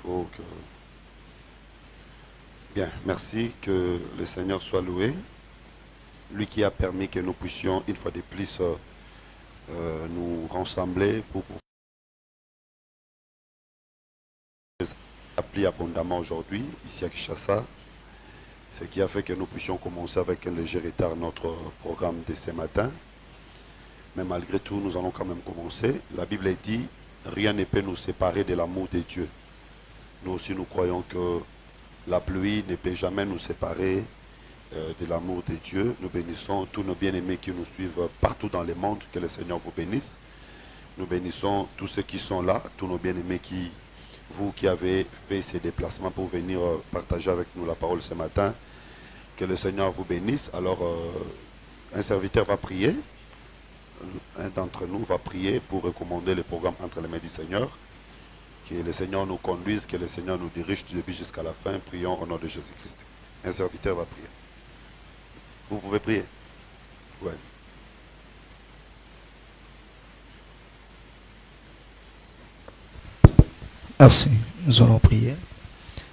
faut que... Bien, merci, que le Seigneur soit loué. Lui qui a permis que nous puissions, une fois de plus, nous rassembler pour pouvoir appeler abondamment aujourd'hui, ici à Kinshasa. Ce qui a fait que nous puissions commencer avec un léger retard notre programme de ce matin. Mais malgré tout, nous allons quand même commencer. La Bible dit, rien ne peut nous séparer de l'amour de Dieu. Nous aussi, nous croyons que la pluie ne peut jamais nous séparer de l'amour de Dieu. Nous bénissons tous nos bien-aimés qui nous suivent partout dans le monde. Que le Seigneur vous bénisse. Nous bénissons tous ceux qui sont là, tous nos bien-aimés vous qui avez fait ces déplacements pour venir partager avec nous la parole ce matin. Que le Seigneur vous bénisse. Alors, un serviteur va prier. Un d'entre nous va prier pour recommander le programme entre les mains du Seigneur. Que le Seigneur nous conduise, que le Seigneur nous dirige du début jusqu'à la fin. Prions au nom de Jésus-Christ. Un serviteur va prier. Vous pouvez prier. Ouais. Merci. Nous allons prier.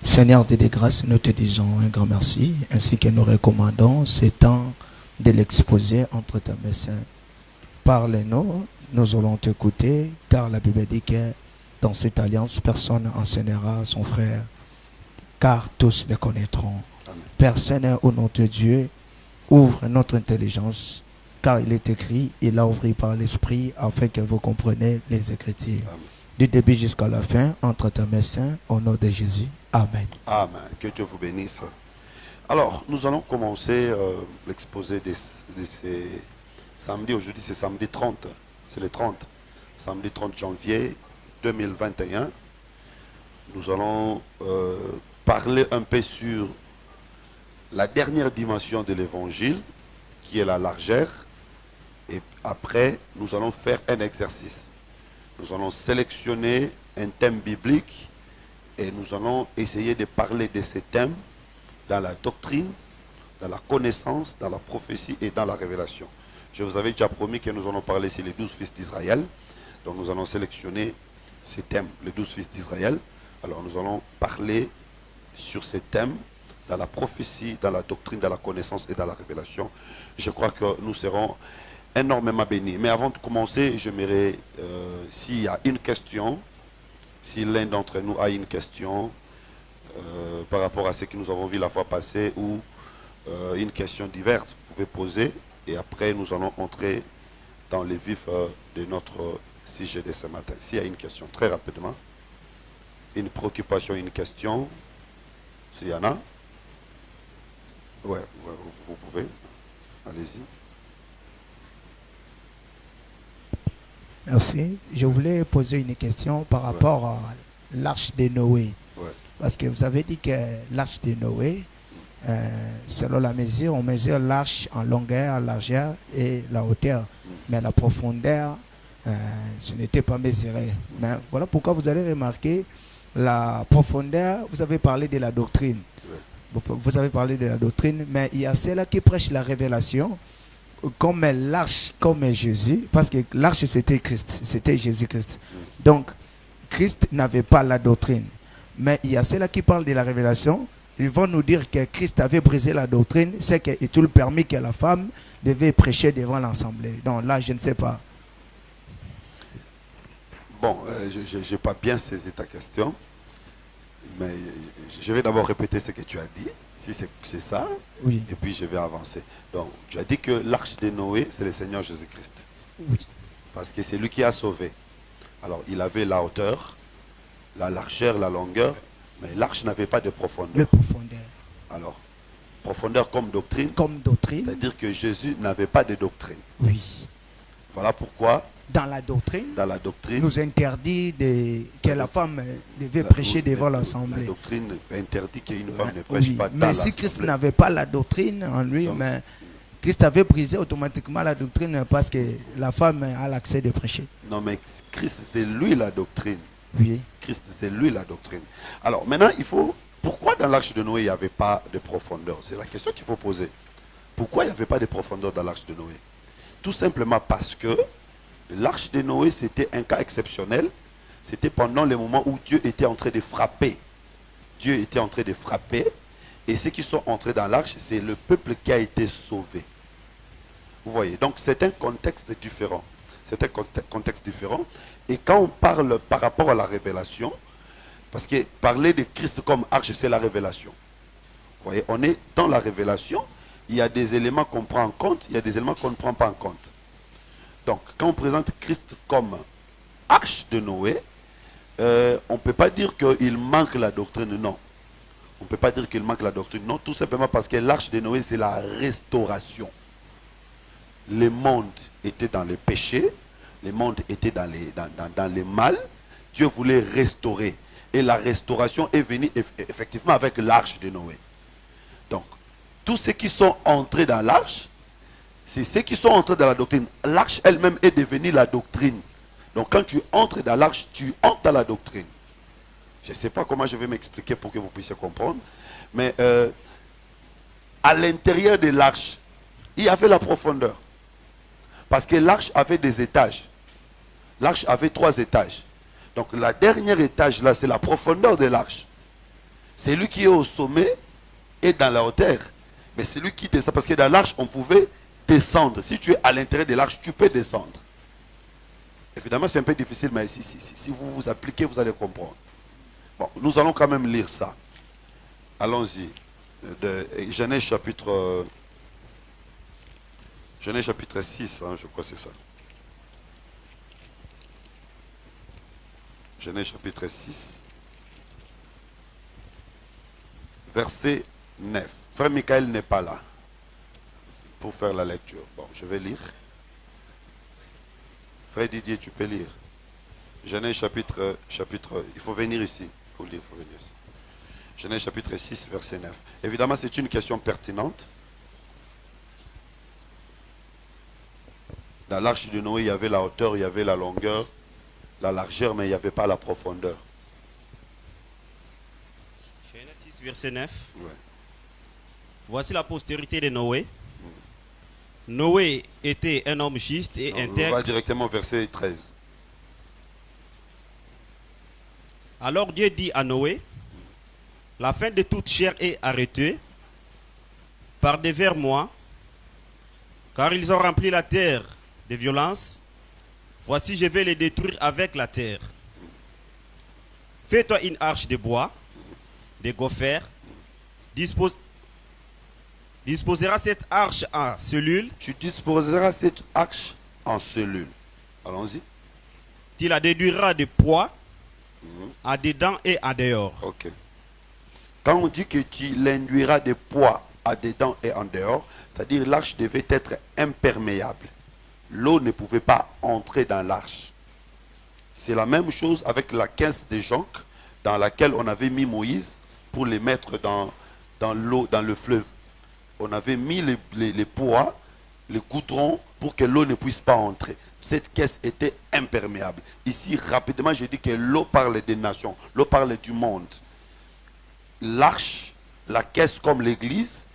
Seigneur de grâces, nous te disons un grand merci, ainsi que nous recommandons ce temps de l'exposer entre tes mains. Parle-nous, nous allons t'écouter, car la Bible dit que dans cette alliance, personne enseignera son frère, car tous le connaîtront. Amen. Père Seigneur, au nom de Dieu, ouvre notre intelligence, car il est écrit, il a ouvert par l'Esprit, afin que vous compreniez les Écritures. Amen. Du début jusqu'à la fin, entre tes mains saintes, au nom de Jésus. Amen. Amen. Que Dieu vous bénisse. Alors, nous allons commencer l'exposé de ces samedis. Aujourd'hui, c'est samedi 30. C'est le 30. Samedi 30 janvier 2021. Nous allons parler un peu sur la dernière dimension de l'évangile, qui est la largeur. Et après, nous allons faire un exercice. Nous allons sélectionner un thème biblique et nous allons essayer de parler de ces thèmes dans la doctrine, dans la connaissance, dans la prophétie et dans la révélation. Je vous avais déjà promis que nous allons parler sur les 12 fils d'Israël. Donc nous allons sélectionner ces thèmes, les 12 fils d'Israël. Alors nous allons parler sur ces thèmes dans la prophétie, dans la doctrine, dans la connaissance et dans la révélation. Je crois que nous serons énormément bénis. Mais avant de commencer, j'aimerais, s'il y a une question, si l'un d'entre nous a une question par rapport à ce que nous avons vu la fois passée ou une question diverse, vous pouvez poser et après nous allons entrer dans les vifs de notre sujet de ce matin. S'il y a une question, très rapidement, une préoccupation, une question, s'il y en a, ouais, vous pouvez, allez-y. Merci. Je voulais poser une question par rapport à l'arche de Noé. Ouais. Parce que vous avez dit que l'arche de Noé, selon la mesure, on mesure l'arche en longueur, en largeur et la hauteur. Mais la profondeur, ce n'était pas mesuré. Mais voilà pourquoi vous allez remarquer la profondeur. Vous avez parlé de la doctrine. Vous avez parlé de la doctrine, mais il y a ceux-là qui prêchent la révélation comme l'arche, comme Jésus, parce que l'arche c'était Christ, c'était Jésus-Christ. Donc, Christ n'avait pas la doctrine. Mais il y a ceux-là qui parlent de la révélation, ils vont nous dire que Christ avait brisé la doctrine, c'est qu'il tout le permis que la femme devait prêcher devant l'assemblée. Donc là, je ne sais pas. Bon, je n'ai pas bien saisi ta question, mais je vais d'abord répéter ce que tu as dit, si c'est ça, Oui. et puis je vais avancer. Donc, tu as dit que l'arche de Noé, c'est le Seigneur Jésus-Christ. Oui. Parce que c'est lui qui a sauvé. Alors, il avait la hauteur, la largeur, la longueur, mais l'arche n'avait pas de profondeur. Le profondeur. Alors, profondeur comme doctrine, Comme doctrine. c'est-à-dire que Jésus n'avait pas de doctrine. Oui. Voilà pourquoi, Dans la doctrine, dans la doctrine, nous interdit que la femme devait prêcher devant la l'assemblée. doctrine interdit qu'une femme ne prêche Oui. pas dans Mais l'assemblée. si Christ n'avait pas la doctrine en lui, Donc, mais Christ avait brisé automatiquement la doctrine parce que la femme a l'accès de prêcher. Non, mais Christ, c'est lui la doctrine. Oui. Christ, c'est lui la doctrine. Alors, maintenant, il faut... Pourquoi dans l'arche de Noé, il n'y avait pas de profondeur? C'est la question qu'il faut poser. Pourquoi il n'y avait pas de profondeur dans l'arche de Noé? Tout simplement parce que l'arche de Noé, c'était un cas exceptionnel. C'était pendant le moment où Dieu était en train de frapper Dieu était en train de frapper. Et ceux qui sont entrés dans l'arche, c'est le peuple qui a été sauvé. Vous voyez, donc c'est un contexte différent. C'est un contexte différent. Et quand on parle par rapport à la révélation, parce que parler de Christ comme arche, c'est la révélation. Vous voyez, on est dans la révélation. Il y a des éléments qu'on prend en compte, il y a des éléments qu'on ne prend pas en compte. Donc, quand on présente Christ comme arche de Noé, on ne peut pas dire qu'il manque la doctrine, non. On ne peut pas dire qu'il manque la doctrine, non, tout simplement parce que l'arche de Noé, c'est la restauration. Le monde était dans le péché, le monde était dans les mal. Dieu voulait restaurer. Et la restauration est venue effectivement avec l'arche de Noé. Donc, tous ceux qui sont entrés dans l'arche, c'est ceux qui sont entrés dans la doctrine. L'arche elle-même est devenue la doctrine. Donc, quand tu entres dans l'arche, tu entres dans la doctrine. Je ne sais pas comment je vais m'expliquer pour que vous puissiez comprendre. Mais à l'intérieur de l'arche, il y avait la profondeur. Parce que l'arche avait des étages. L'arche avait 3 étages. Donc la dernière étage là, c'est la profondeur de l'arche. C'est lui qui est au sommet et dans la hauteur. Mais c'est lui qui descend. Parce que dans l'arche, on pouvait descendre. Si tu es à l'intérieur de l'arche, tu peux descendre. Évidemment, c'est un peu difficile, mais si vous vous appliquez, vous allez comprendre. Bon, nous allons quand même lire ça. Allons-y. Genèse chapitre 6, hein, je crois que c'est ça. Genèse chapitre 6, verset 9. Frère Michael n'est pas là pour faire la lecture. Bon, je vais lire. Frère Didier, tu peux lire. Genèse chapitre, il faut venir ici. Il faut lire, il faut venir ici. Genèse chapitre 6, verset 9. Évidemment, c'est une question pertinente. Dans l'arche de Noé, il y avait la hauteur, il y avait la longueur, la largeur, mais il n'y avait pas la profondeur. Genèse 6, verset 9. Ouais. Voici la postérité de Noé. Noé était un homme juste et On intègre. va directement au verset 13. Alors Dieu dit à Noé, la fin de toute chair est arrêtée par devers moi, car ils ont rempli la terre de violence. Voici, je vais les détruire avec la terre. Fais-toi une arche de bois, de gopher. Disposeras cette arche en cellules. Tu disposeras cette arche en cellules. Allons-y. Tu la déduiras de poids en dedans et en dehors. Ok. Quand on dit que tu l'induiras de poids en dedans et en dehors, c'est-à-dire l'arche devait être imperméable. L'eau ne pouvait pas entrer dans l'arche. C'est la même chose avec la caisse de jonc dans laquelle on avait mis Moïse pour les mettre dans l'eau, dans le fleuve. On avait mis les poids, les goudrons pour que l'eau ne puisse pas entrer. Cette caisse était imperméable. Ici, rapidement, je dis que l'eau parle des nations, l'eau parle du monde. L'arche, la caisse comme l'église,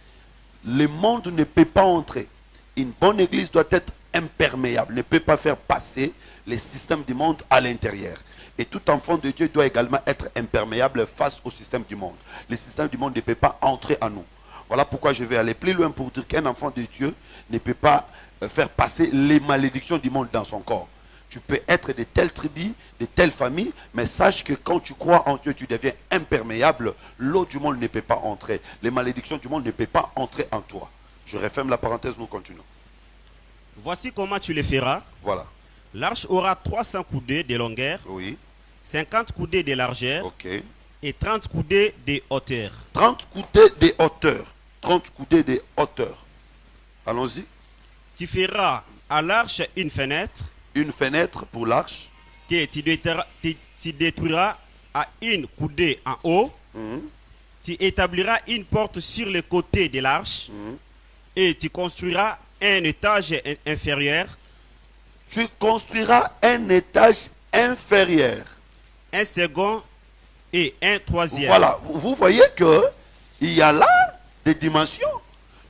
le monde ne peut pas entrer. Une bonne église doit être imperméable, ne peut pas faire passer les systèmes du monde à l'intérieur. Et tout enfant de Dieu doit également être imperméable face au système du monde. Le système du monde ne peut pas entrer en nous. Voilà pourquoi je vais aller plus loin pour dire qu'un enfant de Dieu ne peut pas faire passer les malédictions du monde dans son corps. Tu peux être de telles tribus, de telles familles, mais sache que quand tu crois en Dieu, tu deviens imperméable. L'eau du monde ne peut pas entrer. Les malédictions du monde ne peuvent pas entrer en toi. Je referme la parenthèse, nous continuons. Voici comment tu le feras. Voilà. L'arche aura 300 coudées de longueur, Oui. 50 coudées de largeur Ok. et 30 coudées de hauteur. 30 coudées de hauteur. 30 coudées de hauteur. Allons-y. Tu feras à l'arche une fenêtre Une fenêtre pour l'arche. que tu détruiras à une coudée en haut. Tu établiras une porte sur le côté de l'arche et tu construiras un étage inférieur, Tu construiras un étage inférieur. un second et un troisième. Voilà. Vous voyez qu'il y a là des dimensions.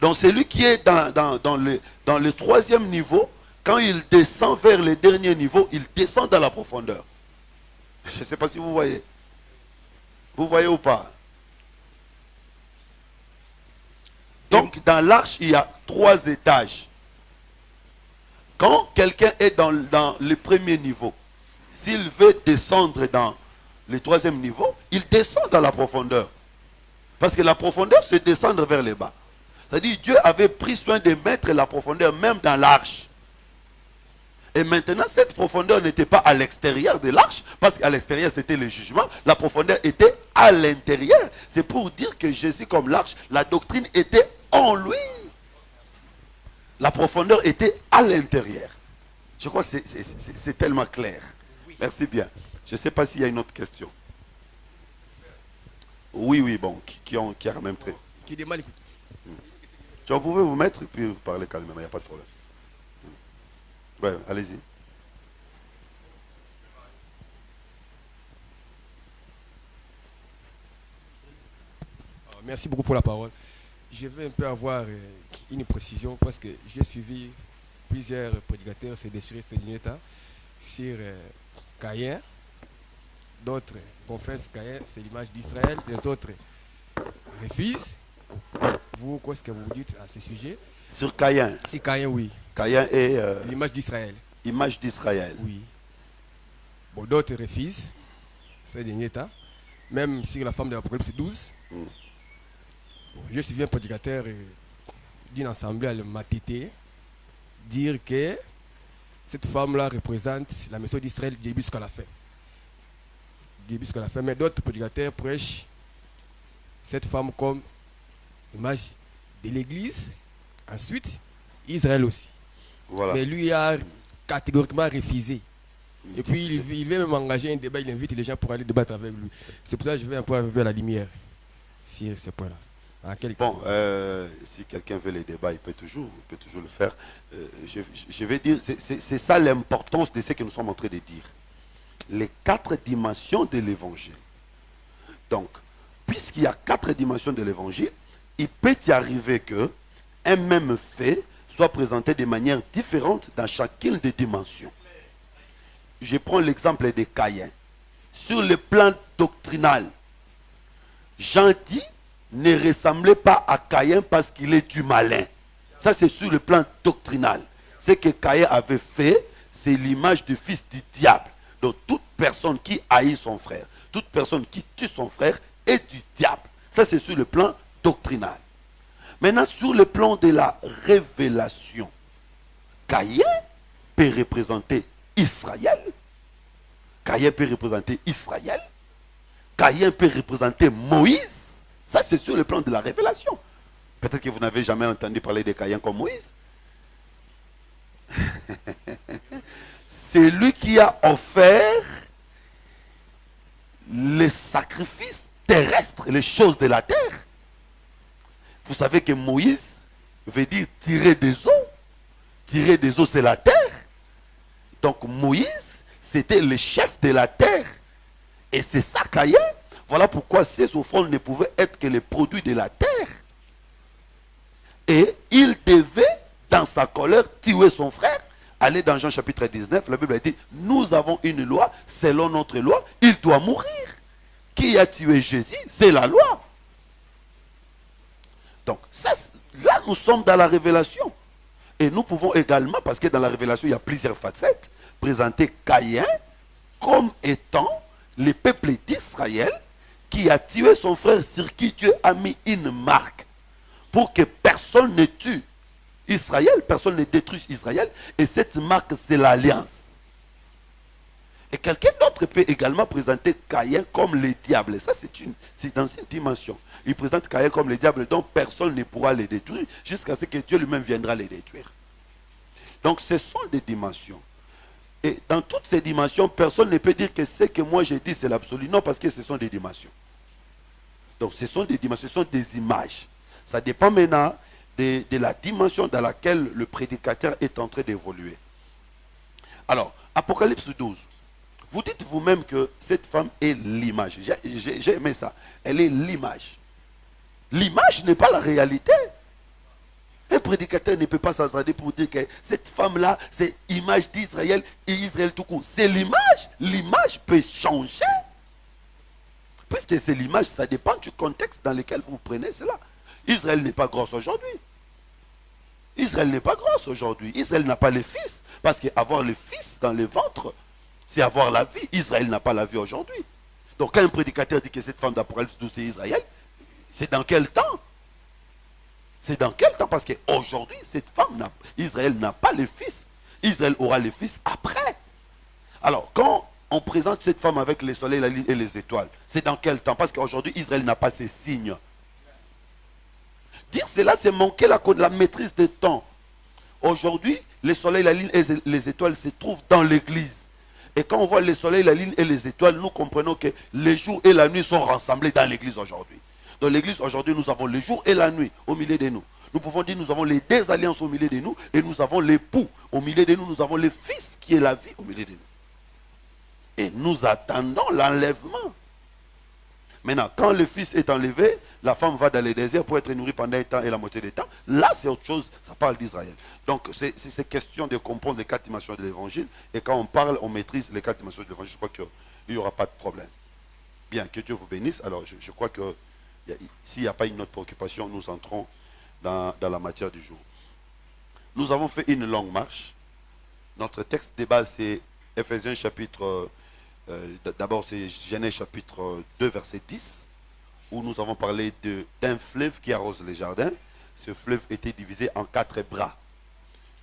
Donc celui qui est dans le troisième niveau, quand il descend vers le dernier niveau, il descend dans la profondeur. Je ne sais pas si vous voyez. Vous voyez ou pas? Donc, dans l'arche, il y a 3 étages. Quand quelqu'un est dans le premier niveau, s'il veut descendre dans le 3e niveau, il descend dans la profondeur. Parce que la profondeur, c'est descendre vers le bas. C'est-à-dire Dieu avait pris soin de mettre la profondeur même dans l'arche. Et maintenant, cette profondeur n'était pas à l'extérieur de l'arche, parce qu'à l'extérieur, c'était le jugement. La profondeur était à l'intérieur. C'est pour dire que Jésus, comme l'arche, la doctrine était en lui. La profondeur était à l'intérieur. Je crois que c'est tellement clair. Merci bien. Je ne sais pas s'il y a une autre question. Oui, bon, qui a même trait. Qui demande, écoute. Vous pouvez vous mettre et puis vous parler calmement, il n'y a pas de problème. Ouais, allez-y. Merci beaucoup pour la parole. Je vais un peu avoir une précision parce que j'ai suivi plusieurs prédicateurs se déchirer ces derniers temps sur Caïn. D'autres confessent Caïn, c'est l'image d'Israël. Les autres refusent. Vous, qu'est-ce que vous dites à ce sujet? Sur Caïn. C'est Caïn, oui. Caïn est l'image d'Israël. Image d'Israël. Oui. Bon, d'autres refusent ces derniers temps. Même sur la femme de l'Apocalypse 12. Bon, je suis un prédicateur d'une assemblée à le Matité dire que cette femme-là représente la maison d'Israël du début jusqu'à la fin. Du début jusqu'à la fin. Mais d'autres prédicateurs prêchent cette femme comme image de l'Église. Ensuite, Israël aussi. Voilà. Mais lui a catégoriquement refusé. Et puis il veut même engager un débat, il invite les gens pour aller débattre avec lui. C'est pour ça que je vais un peu vers la lumière sur ce point-là. Bon, si quelqu'un veut les débats, il peut toujours le faire. Je vais dire, c'est ça l'importance de ce que nous sommes en train de dire. Les 4 dimensions de l'évangile. Donc, puisqu'il y a 4 dimensions de l'évangile, il peut y arriver que un même fait soit présenté de manière différente dans chacune des dimensions. Je prends l'exemple de Caïn. Sur le plan doctrinal, Jean dit ne ressemblait pas à Caïn parce qu'il est du malin. Ça, c'est sur le plan doctrinal. Ce que Caïn avait fait, c'est l'image du fils du diable. Donc, toute personne qui haït son frère, toute personne qui tue son frère est du diable. Ça, c'est sur le plan doctrinal. Maintenant, sur le plan de la révélation, Caïn peut représenter Israël. Caïn peut représenter Israël. Caïn peut représenter Moïse. Ça, c'est sur le plan de la révélation. Peut-être que vous n'avez jamais entendu parler de Caïn comme Moïse. C'est lui qui a offert les sacrifices terrestres, les choses de la terre. Vous savez que Moïse veut dire tirer des eaux. Tirer des eaux, c'est la terre. Donc Moïse, c'était le chef de la terre. Et c'est ça Caïn. Voilà pourquoi ces offrandes ne pouvaient être que les produits de la terre. Et il devait, dans sa colère, tuer son frère. Allez dans Jean chapitre 19, la Bible a dit, nous avons une loi, selon notre loi, il doit mourir. Qui a tué Jésus? C'est la loi. Donc, ça, là, nous sommes dans la révélation. Et nous pouvons également, parce que dans la révélation, il y a plusieurs facettes, présenter Caïn comme étant le peuple d'Israël qui a tué son frère sur qui Dieu a mis une marque pour que personne ne tue Israël, personne ne détruise Israël. Et cette marque, c'est l'alliance. Et quelqu'un d'autre peut également présenter Caïn comme le diable. Ça, c'est dans une dimension. Il présente Caïn comme le diable, dont personne ne pourra le détruire jusqu'à ce que Dieu lui-même viendra le détruire. Donc, ce sont des dimensions. Et dans toutes ces dimensions, personne ne peut dire que ce que moi j'ai dit, c'est l'absolu. Non, parce que ce sont des dimensions. Donc, ce sont des dimensions, ce sont des images. Ça dépend maintenant de la dimension dans laquelle le prédicateur est en train d'évoluer. Alors, Apocalypse 12. Vous dites vous-même que cette femme est l'image. J'ai aimé ça. Elle est l'image. L'image n'est pas la réalité. Un prédicateur ne peut pas s'attarder pour dire que cette femme-là, c'est l'image d'Israël et Israël tout court. C'est l'image. L'image peut changer. Puisque c'est l'image, ça dépend du contexte dans lequel vous prenez cela. Israël n'est pas grosse aujourd'hui. Israël n'est pas grosse aujourd'hui. Israël n'a pas les fils. Parce qu'avoir les fils dans les ventres, c'est avoir la vie. Israël n'a pas la vie aujourd'hui. Donc quand un prédicateur dit que cette femme d'Apocalypse 12 c'est Israël, c'est dans quel temps? C'est dans quel temps? Parce qu'aujourd'hui, cette femme, Israël n'a pas les fils. Israël aura les fils après. Alors, quand on présente cette femme avec les soleils, la lune et les étoiles, c'est dans quel temps? Parce qu'aujourd'hui, Israël n'a pas ces signes. Dire cela, c'est manquer la maîtrise des temps. Aujourd'hui, les soleils, la lune et les étoiles se trouvent dans l'église. Et quand on voit les soleils, la lune et les étoiles, nous comprenons que les jours et la nuit sont rassemblés dans l'église aujourd'hui. Dans l'église aujourd'hui, nous avons les jours et la nuit au milieu de nous. Nous pouvons dire nous avons les deux alliances au milieu de nous et nous avons l'époux au milieu de nous. Nous avons le fils qui est la vie au milieu de nous. Et nous attendons l'enlèvement. Maintenant, quand le fils est enlevé, la femme va dans le désert pour être nourrie pendant un temps et la moitié du temps. Là, c'est autre chose, ça parle d'Israël. Donc, c'est question de comprendre les 4 dimensions de l'évangile. Et quand on parle, on maîtrise les 4 dimensions de l'évangile. Je crois qu'il n'y aura pas de problème. Bien, que Dieu vous bénisse. Alors, je crois que s'il n'y a pas une autre préoccupation, nous entrons dans la matière du jour. Nous avons fait une longue marche. Notre texte de base, c'est Ephésiens chapitre... D'abord, c'est Genèse chapitre 2, verset 10, où nous avons parlé d'un fleuve qui arrose les jardins. Ce fleuve était divisé en 4 bras.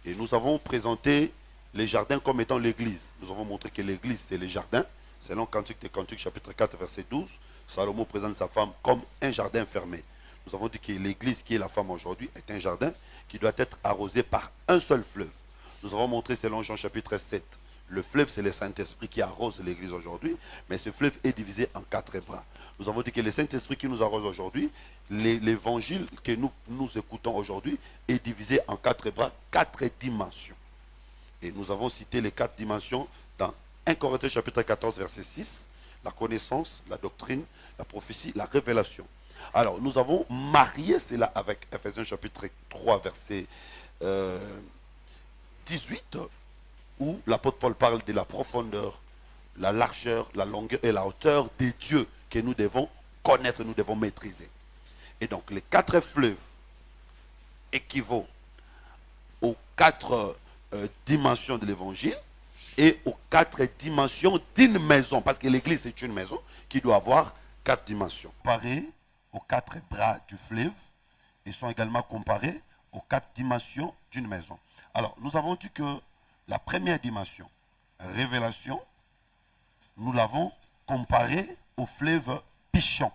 Et nous avons présenté les jardins comme étant l'église. Nous avons montré que l'église, c'est les jardins. Selon Cantique des Cantiques, chapitre 4, verset 12, Salomon présente sa femme comme un jardin fermé. Nous avons dit que l'église, qui est la femme aujourd'hui, est un jardin qui doit être arrosé par un seul fleuve. Nous avons montré, selon Jean chapitre 7, le fleuve, c'est le Saint-Esprit qui arrose l'église aujourd'hui, mais ce fleuve est divisé en 4 bras. Nous avons dit que le Saint-Esprit qui nous arrose aujourd'hui, l'évangile que nous écoutons aujourd'hui, est divisé en 4 bras, 4 dimensions. Et nous avons cité les 4 dimensions dans 1 Corinthiens chapitre 14, verset 6, la connaissance, la doctrine, la prophétie, la révélation. Alors, nous avons marié cela avec Ephésiens chapitre 3, verset 18, où l'apôtre Paul parle de la profondeur, la largeur, la longueur et la hauteur des dieux que nous devons connaître, nous devons maîtriser. Et donc les 4 fleuves équivaut aux 4 dimensions de l'évangile et aux 4 dimensions d'une maison, parce que l'église c'est une maison qui doit avoir 4 dimensions. Comparés aux 4 bras du fleuve et sont également comparés aux 4 dimensions d'une maison. Alors nous avons dit que la première dimension, révélation, nous l'avons comparé au fleuve Pichon.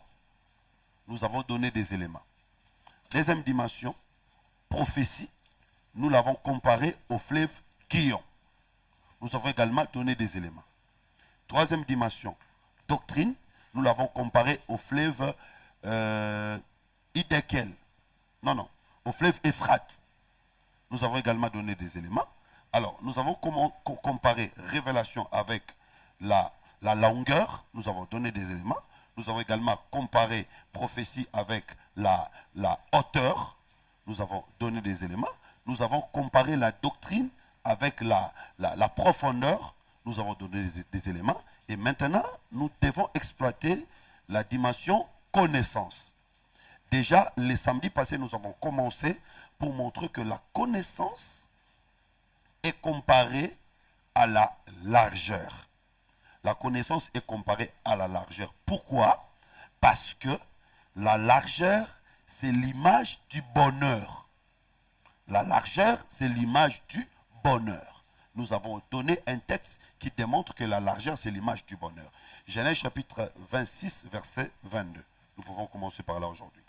Nous avons donné des éléments. Deuxième dimension, prophétie, nous l'avons comparé au fleuve Guillon. Nous avons également donné des éléments. Troisième dimension, doctrine, nous l'avons comparé au fleuve Hiddekel. Non, au fleuve Ephrate. Nous avons également donné des éléments. Alors, nous avons comparé révélation avec la longueur. Nous avons donné des éléments. Nous avons également comparé prophétie avec la hauteur. Nous avons donné des éléments. Nous avons comparé la doctrine avec la profondeur. Nous avons donné des éléments. Et maintenant, nous devons exploiter la dimension connaissance. Déjà, les samedis passés, nous avons commencé pour montrer que la connaissance est comparée à la largeur. La connaissance est comparée à la largeur. Pourquoi? Parce que la largeur, c'est l'image du bonheur. La largeur, c'est l'image du bonheur. Nous avons donné un texte qui démontre que la largeur, c'est l'image du bonheur. Genèse chapitre 26, verset 22. Nous pouvons commencer par là aujourd'hui.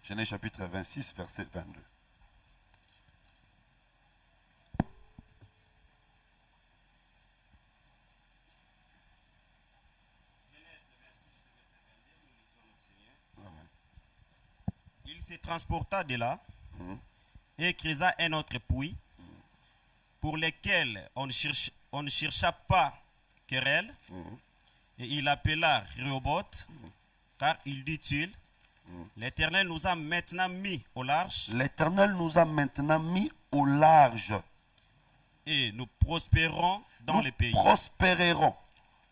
Genèse chapitre 26, verset 22. Il se transporta de là et creusa un autre puits pour lequel on ne chercha pas querelle. Et il appela Rehoboth, car il dit-il, l'Éternel nous a maintenant mis au large. L'Éternel nous a maintenant mis au large. Et nous prospérons dans le pays. Prospérerons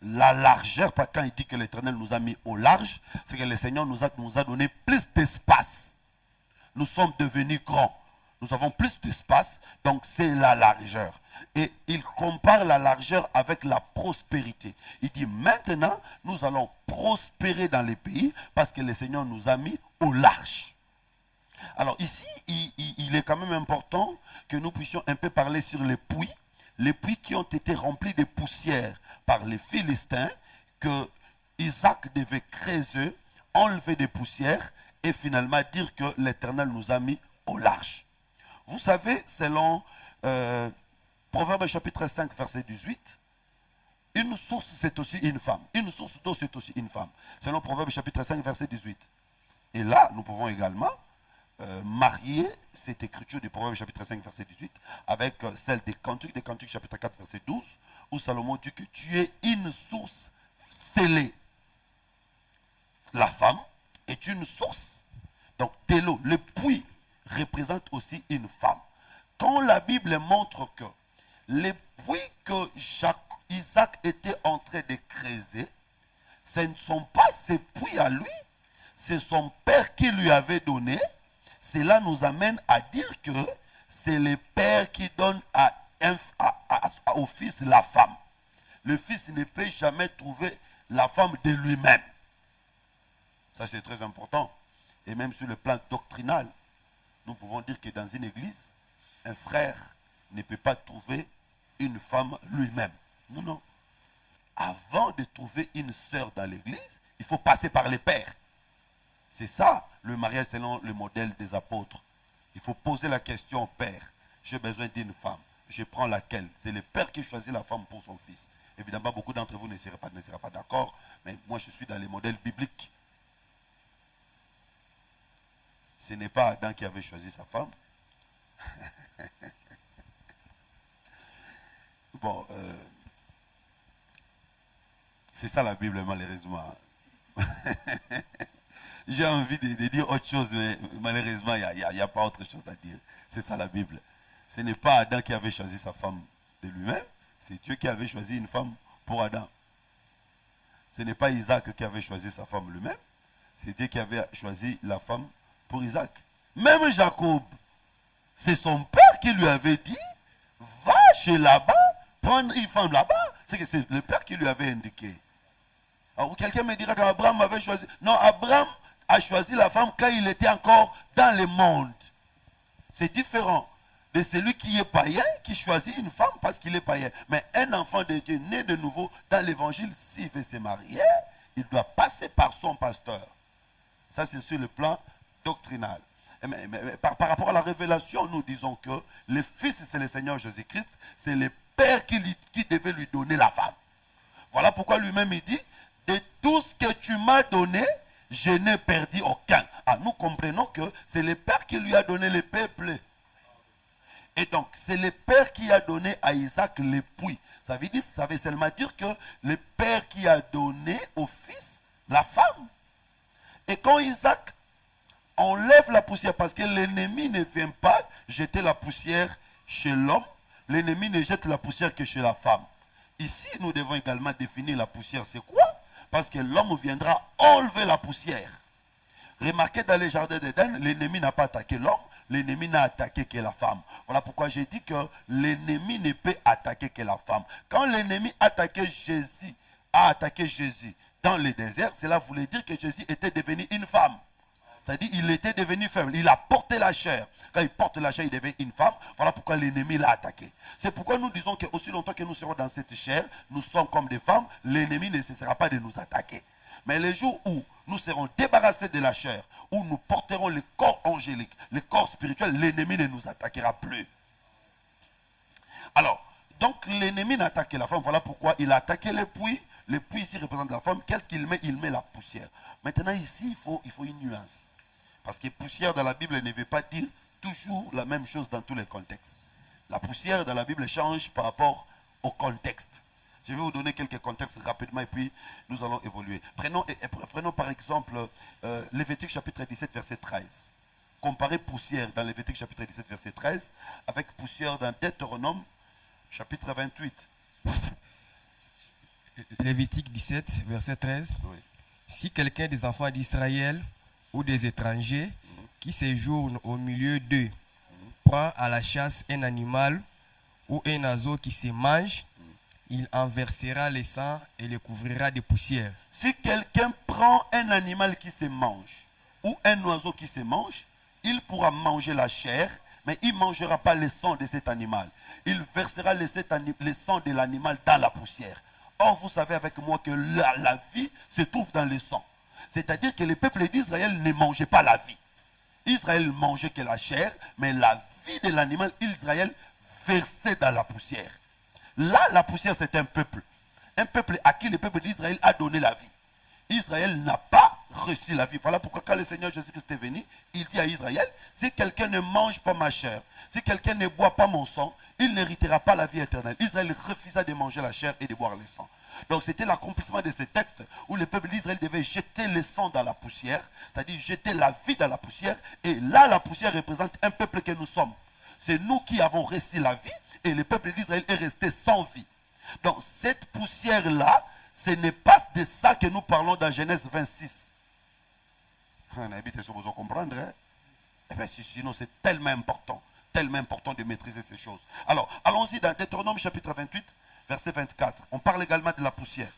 la largeur, parce que quand il dit que l'Éternel nous a mis au large, c'est que le Seigneur nous a donné plus d'espace. Nous sommes devenus grands. Nous avons plus d'espace, donc c'est la largeur. Et il compare la largeur avec la prospérité. Il dit maintenant, nous allons prospérer dans les pays parce que le Seigneur nous a mis au large. Alors ici, il est quand même important que nous puissions un peu parler sur les puits qui ont été remplis de poussière par les Philistins, que Isaac devait creuser, enlever des poussières et finalement dire que l'Éternel nous a mis au large. Vous savez, selon Proverbe chapitre 5, verset 18, une source c'est aussi une femme. Une source d'eau c'est aussi une femme. Selon Proverbe chapitre 5, verset 18. Et là, nous pouvons également marier cette écriture du Proverbe chapitre 5, verset 18 avec celle des Cantiques chapitre 4, verset 12, où Salomon dit que tu es une source scellée. La femme est une source. Donc, Télo, le puits, représente aussi une femme. Quand la Bible montre que les puits que Isaac était en train de creuser, ce ne sont pas ses puits à lui, c'est son père qui lui avait donné. Cela nous amène à dire que c'est le père qui donne au fils la femme. Le fils ne peut jamais trouver la femme de lui-même. Ça, c'est très important. Et même sur le plan doctrinal, nous pouvons dire que dans une église, un frère ne peut pas trouver une femme lui-même. Non, non. Avant de trouver une sœur dans l'église, il faut passer par les pères. C'est ça le mariage selon le modèle des apôtres. Il faut poser la question au père. J'ai besoin d'une femme. Je prends laquelle? C'est le père qui choisit la femme pour son fils. Évidemment, beaucoup d'entre vous ne seront pas d'accord, mais moi je suis dans les modèles bibliques. Ce n'est pas Adam qui avait choisi sa femme. Bon, c'est ça la Bible, malheureusement. J'ai envie de dire autre chose, mais malheureusement, il n'y a pas autre chose à dire. C'est ça la Bible. Ce n'est pas Adam qui avait choisi sa femme de lui-même, c'est Dieu qui avait choisi une femme pour Adam. Ce n'est pas Isaac qui avait choisi sa femme lui-même, c'est Dieu qui avait choisi la femme pour Isaac. Même Jacob, c'est son père qui lui avait dit, va chez là-bas, prendre une femme là-bas. C'est que c'est le père qui lui avait indiqué. Alors quelqu'un me dira qu'Abraham avait choisi. Non, Abraham a choisi la femme quand il était encore dans le monde. C'est différent de celui qui est païen, qui choisit une femme parce qu'il est païen. Mais un enfant de Dieu né de nouveau dans l'évangile, s'il veut se marier, il doit passer par son pasteur. Ça, c'est sur le plan doctrinal. Mais par rapport à la révélation, nous disons que le Fils, c'est le Seigneur Jésus-Christ, c'est le Père qui devait lui donner la femme. Voilà pourquoi lui-même il dit, de tout ce que tu m'as donné, je n'ai perdu aucun. Ah, nous comprenons que c'est le Père qui lui a donné le peuple. Et donc, c'est le Père qui a donné à Isaac le puits. Ça veut seulement dire que le Père qui a donné au Fils la femme. Et quand Isaac enlève la poussière, parce que l'ennemi ne vient pas jeter la poussière chez l'homme, l'ennemi ne jette la poussière que chez la femme. Ici, nous devons également définir la poussière, c'est quoi? Parce que l'homme viendra enlever la poussière. Remarquez dans les jardins d'Éden, l'ennemi n'a pas attaqué l'homme, l'ennemi n'a attaqué que la femme. Voilà pourquoi j'ai dit que l'ennemi ne peut attaquer que la femme. Quand l'ennemi a attaqué Jésus dans le désert, cela voulait dire que Jésus était devenu une femme. C'est-à-dire qu'il était devenu faible. Il a porté la chair. Quand il porte la chair, il devient une femme. Voilà pourquoi l'ennemi l'a attaqué. C'est pourquoi nous disons qu'aussi longtemps que nous serons dans cette chair, nous sommes comme des femmes, l'ennemi ne cessera pas de nous attaquer. Mais les jours où nous serons débarrassés de la chair, où nous porterons le corps angélique, le corps spirituel, l'ennemi ne nous attaquera plus. Alors, donc l'ennemi n'a attaqué la femme. Voilà pourquoi il a attaqué le puits. Le puits ici représente la femme. Qu'est-ce qu'il met? Il met la poussière. Maintenant ici, il faut une nuance. Parce que poussière dans la Bible ne veut pas dire toujours la même chose dans tous les contextes. La poussière dans la Bible change par rapport au contexte. Je vais vous donner quelques contextes rapidement et puis nous allons évoluer. Prenons par exemple Lévitique chapitre 17 verset 13. Comparez poussière dans Lévitique chapitre 17 verset 13 avec poussière dans Deutéronome chapitre 28. Lévitique 17, verset 13. Oui. Si quelqu'un des enfants d'Israël ou des étrangers qui séjournent au milieu d'eux prend à la chasse un animal ou un oiseau qui se mange, il en versera le sang et le couvrira de poussière. Si quelqu'un prend un animal qui se mange ou un oiseau qui se mange, il pourra manger la chair, mais il ne mangera pas le sang de cet animal. Il versera le sang de l'animal dans la poussière. Or, vous savez avec moi que la vie se trouve dans le sang. C'est-à-dire que le peuple d'Israël ne mangeait pas la vie. Israël mangeait que la chair, mais la vie de l'animal, Israël versait dans la poussière. Là, la poussière, c'est un peuple. Un peuple à qui le peuple d'Israël a donné la vie. Israël n'a pas reçu la vie. Voilà pourquoi quand le Seigneur Jésus-Christ est venu, il dit à Israël, si quelqu'un ne mange pas ma chair, si quelqu'un ne boit pas mon sang, il n'héritera pas la vie éternelle. Israël refusa de manger la chair et de boire le sang. Donc c'était l'accomplissement de ce texte où le peuple d'Israël devait jeter le sang dans la poussière, c'est-à-dire jeter la vie dans la poussière. Et là, la poussière représente un peuple que nous sommes. C'est nous qui avons reçu la vie et le peuple d'Israël est resté sans vie. Donc cette poussière-là, ce n'est pas de ça que nous parlons dans Genèse 26. On habite sur vous comprendre, hein? Eh bien, sinon c'est tellement important de maîtriser ces choses. Alors, allons-y dans Deutéronome chapitre 28, verset 24. On parle également de la poussière.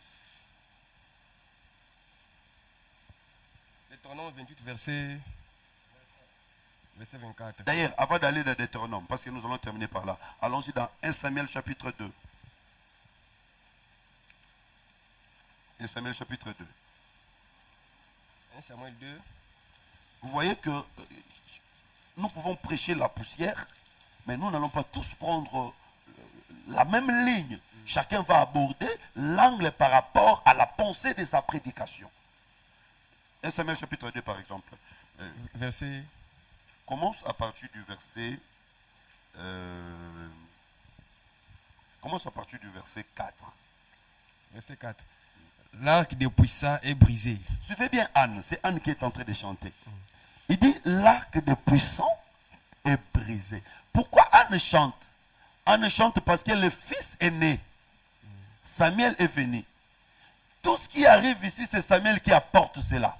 Deutéronome 28, verset 24. D'ailleurs, avant d'aller dans Deutéronome, parce que nous allons terminer par là, allons-y dans 1 Samuel chapitre 2. 1 Samuel chapitre 2. 1 Samuel 2. Vous voyez que nous pouvons prêcher la poussière, mais nous n'allons pas tous prendre la même ligne. Chacun va aborder l'angle par rapport à la pensée de sa prédication. 1 Samuel chapitre 2 par exemple. Verset. Commence à partir du verset. Commence à partir du verset 4. Verset 4. L'arc des puissants est brisé. Suivez bien Anne, c'est Anne qui est en train de chanter. Il dit l'arc des puissants est brisé. Pourquoi Anne chante? Anne chante parce que le fils est né. Samuel est venu. Tout ce qui arrive ici, c'est Samuel qui apporte cela.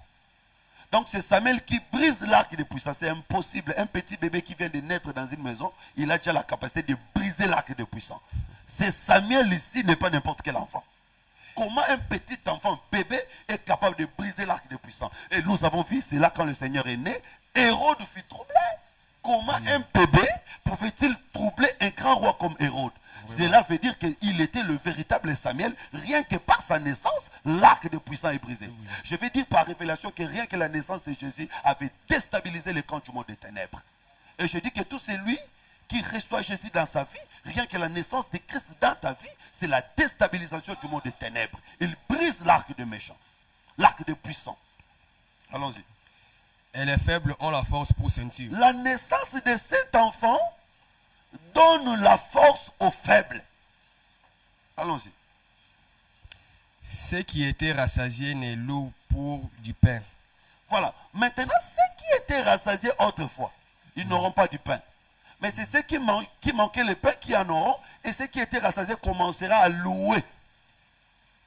Donc c'est Samuel qui brise l'arc des puissants. C'est impossible. Un petit bébé qui vient de naître dans une maison, il a déjà la capacité de briser l'arc des puissants. C'est Samuel ici, n'est pas n'importe quel enfant. Comment un petit enfant, bébé, est capable de briser l'arc des puissants? Et nous avons vu, c'est là quand le Seigneur est né, Hérode fut troublé. Comment un bébé pouvait-il troubler un grand roi comme Hérode? Cela veut dire qu'il était le véritable Samuel. Rien que par sa naissance, l'arc des puissants est brisé. Je vais dire par révélation que rien que la naissance de Jésus avait déstabilisé les camps du monde des ténèbres. Et je dis que tout celui qui reçoit Jésus dans sa vie, rien que la naissance de Christ dans ta vie, c'est la déstabilisation du monde des ténèbres. Il brise l'arc des méchants, l'arc des puissants. Allons-y. Et les faibles ont la force pour ceinture. La naissance de cet enfant donne la force aux faibles. Allons-y. Ceux qui étaient rassasiés ne louent pour du pain. Voilà. Maintenant, ceux qui étaient rassasiés autrefois, ils n'auront pas du pain. Mais c'est ceux qui manquaient le pain qui en auront, et ceux qui étaient rassasiés commenceront à louer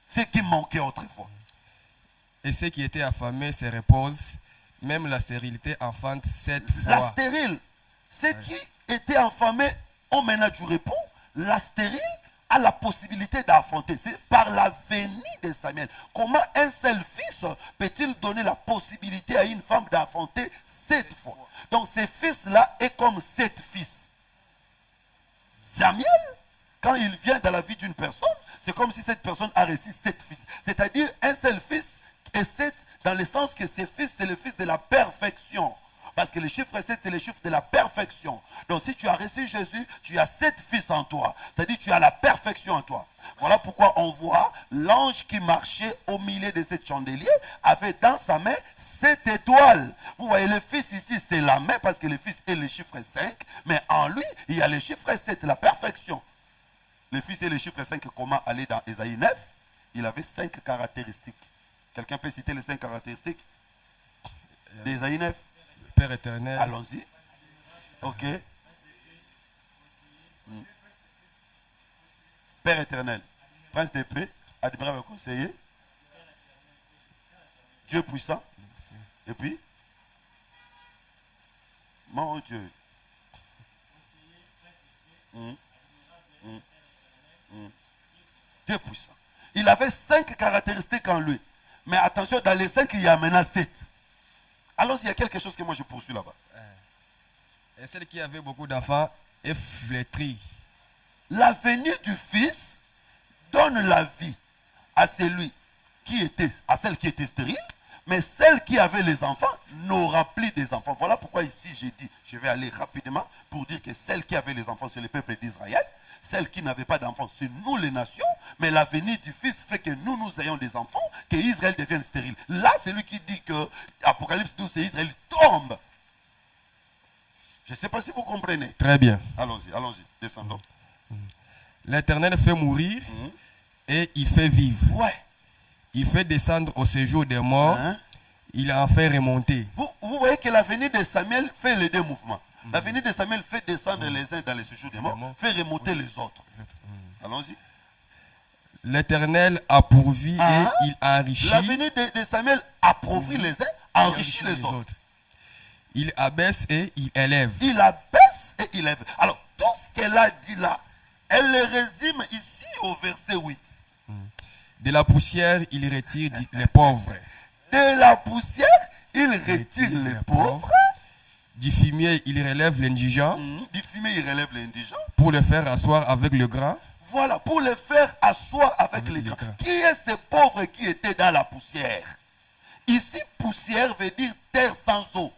ceux qui manquaient autrefois. Et ceux qui étaient affamés se reposent. Même la stérilité enfante 7 fois. La stérile, ceux qui étaient affamés ont maintenant du repos. La stérile a la possibilité d'enfanter. C'est par la venue de Samuel. Comment un seul fils peut-il donner la possibilité à une femme d'enfanter 7 fois? Donc ce fils-là est comme 7 fils. Samuel, quand il vient dans la vie d'une personne, c'est comme si cette personne a reçu 7 fils. C'est-à-dire un seul fils et 7, dans le sens que ce fils, c'est le fils de la perfection. Parce que le chiffre 7, c'est le chiffre de la perfection. Donc si tu as reçu Jésus, tu as 7 fils en toi. C'est-à-dire tu as la perfection en toi. Voilà pourquoi on voit l'ange qui marchait au milieu de ce chandelier avait dans sa main 7 étoiles. Vous voyez, le fils ici, c'est la main parce que le fils est le chiffre 5. Mais en lui, il y a le chiffre 7, la perfection. Le fils est le chiffre 5, comment aller dans Ésaïe 9? Il avait 5 caractéristiques. Quelqu'un peut citer les 5 caractéristiques d'Ésaïe 9? Père éternel. Allons-y. Ok. Père éternel. Prince des paix. Admiral le conseiller. Dieu puissant. Et puis, mon Dieu. Dieu puissant. Il avait 5 caractéristiques en lui. Mais attention, dans les 5, il y a maintenant 7. Alors, il y a quelque chose que moi je poursuis là-bas. Et celle qui avait beaucoup d'enfants est flétrie. La venue du Fils donne la vie à celui qui était, à celle qui était stérile, mais celle qui avait les enfants n'aura plus des enfants. Voilà pourquoi ici j'ai dit, je vais aller rapidement pour dire que celle qui avait les enfants, c'est le peuple d'Israël. Celle qui n'avait pas d'enfants, c'est nous les nations. Mais la venue du Fils fait que nous ayons des enfants, que Israël devienne stérile. Là, c'est lui qui dit que Apocalypse 12, c'est Israël tombe. Je ne sais pas si vous comprenez. Très bien. Allons-y, descendons. L'Éternel fait mourir et il fait vivre. Ouais. Il fait descendre au séjour des morts. Hein? Il en fait remonter. Vous voyez que la venue de Samuel fait les deux mouvements. La venue de Samuel fait descendre les uns dans les séjours des morts, fait remonter les autres. Allons-y. L'Éternel a pourvu et il enrichit. La venue de Samuel appauvrit les uns, enrichit les autres. Il abaisse et il élève. Il abaisse et il élève. Alors, tout ce qu'elle a dit là, elle le résume ici au verset 8. De la poussière, il retire les pauvres. De la poussière, il retire les pauvres. Du fumier, il relève l'indigent. Du fumier, il relève l'indigent. Pour le faire asseoir avec le grand. Voilà, pour le faire asseoir avec les grands. Qui est ce pauvre qui était dans la poussière? Ici, poussière veut dire terre sans eau.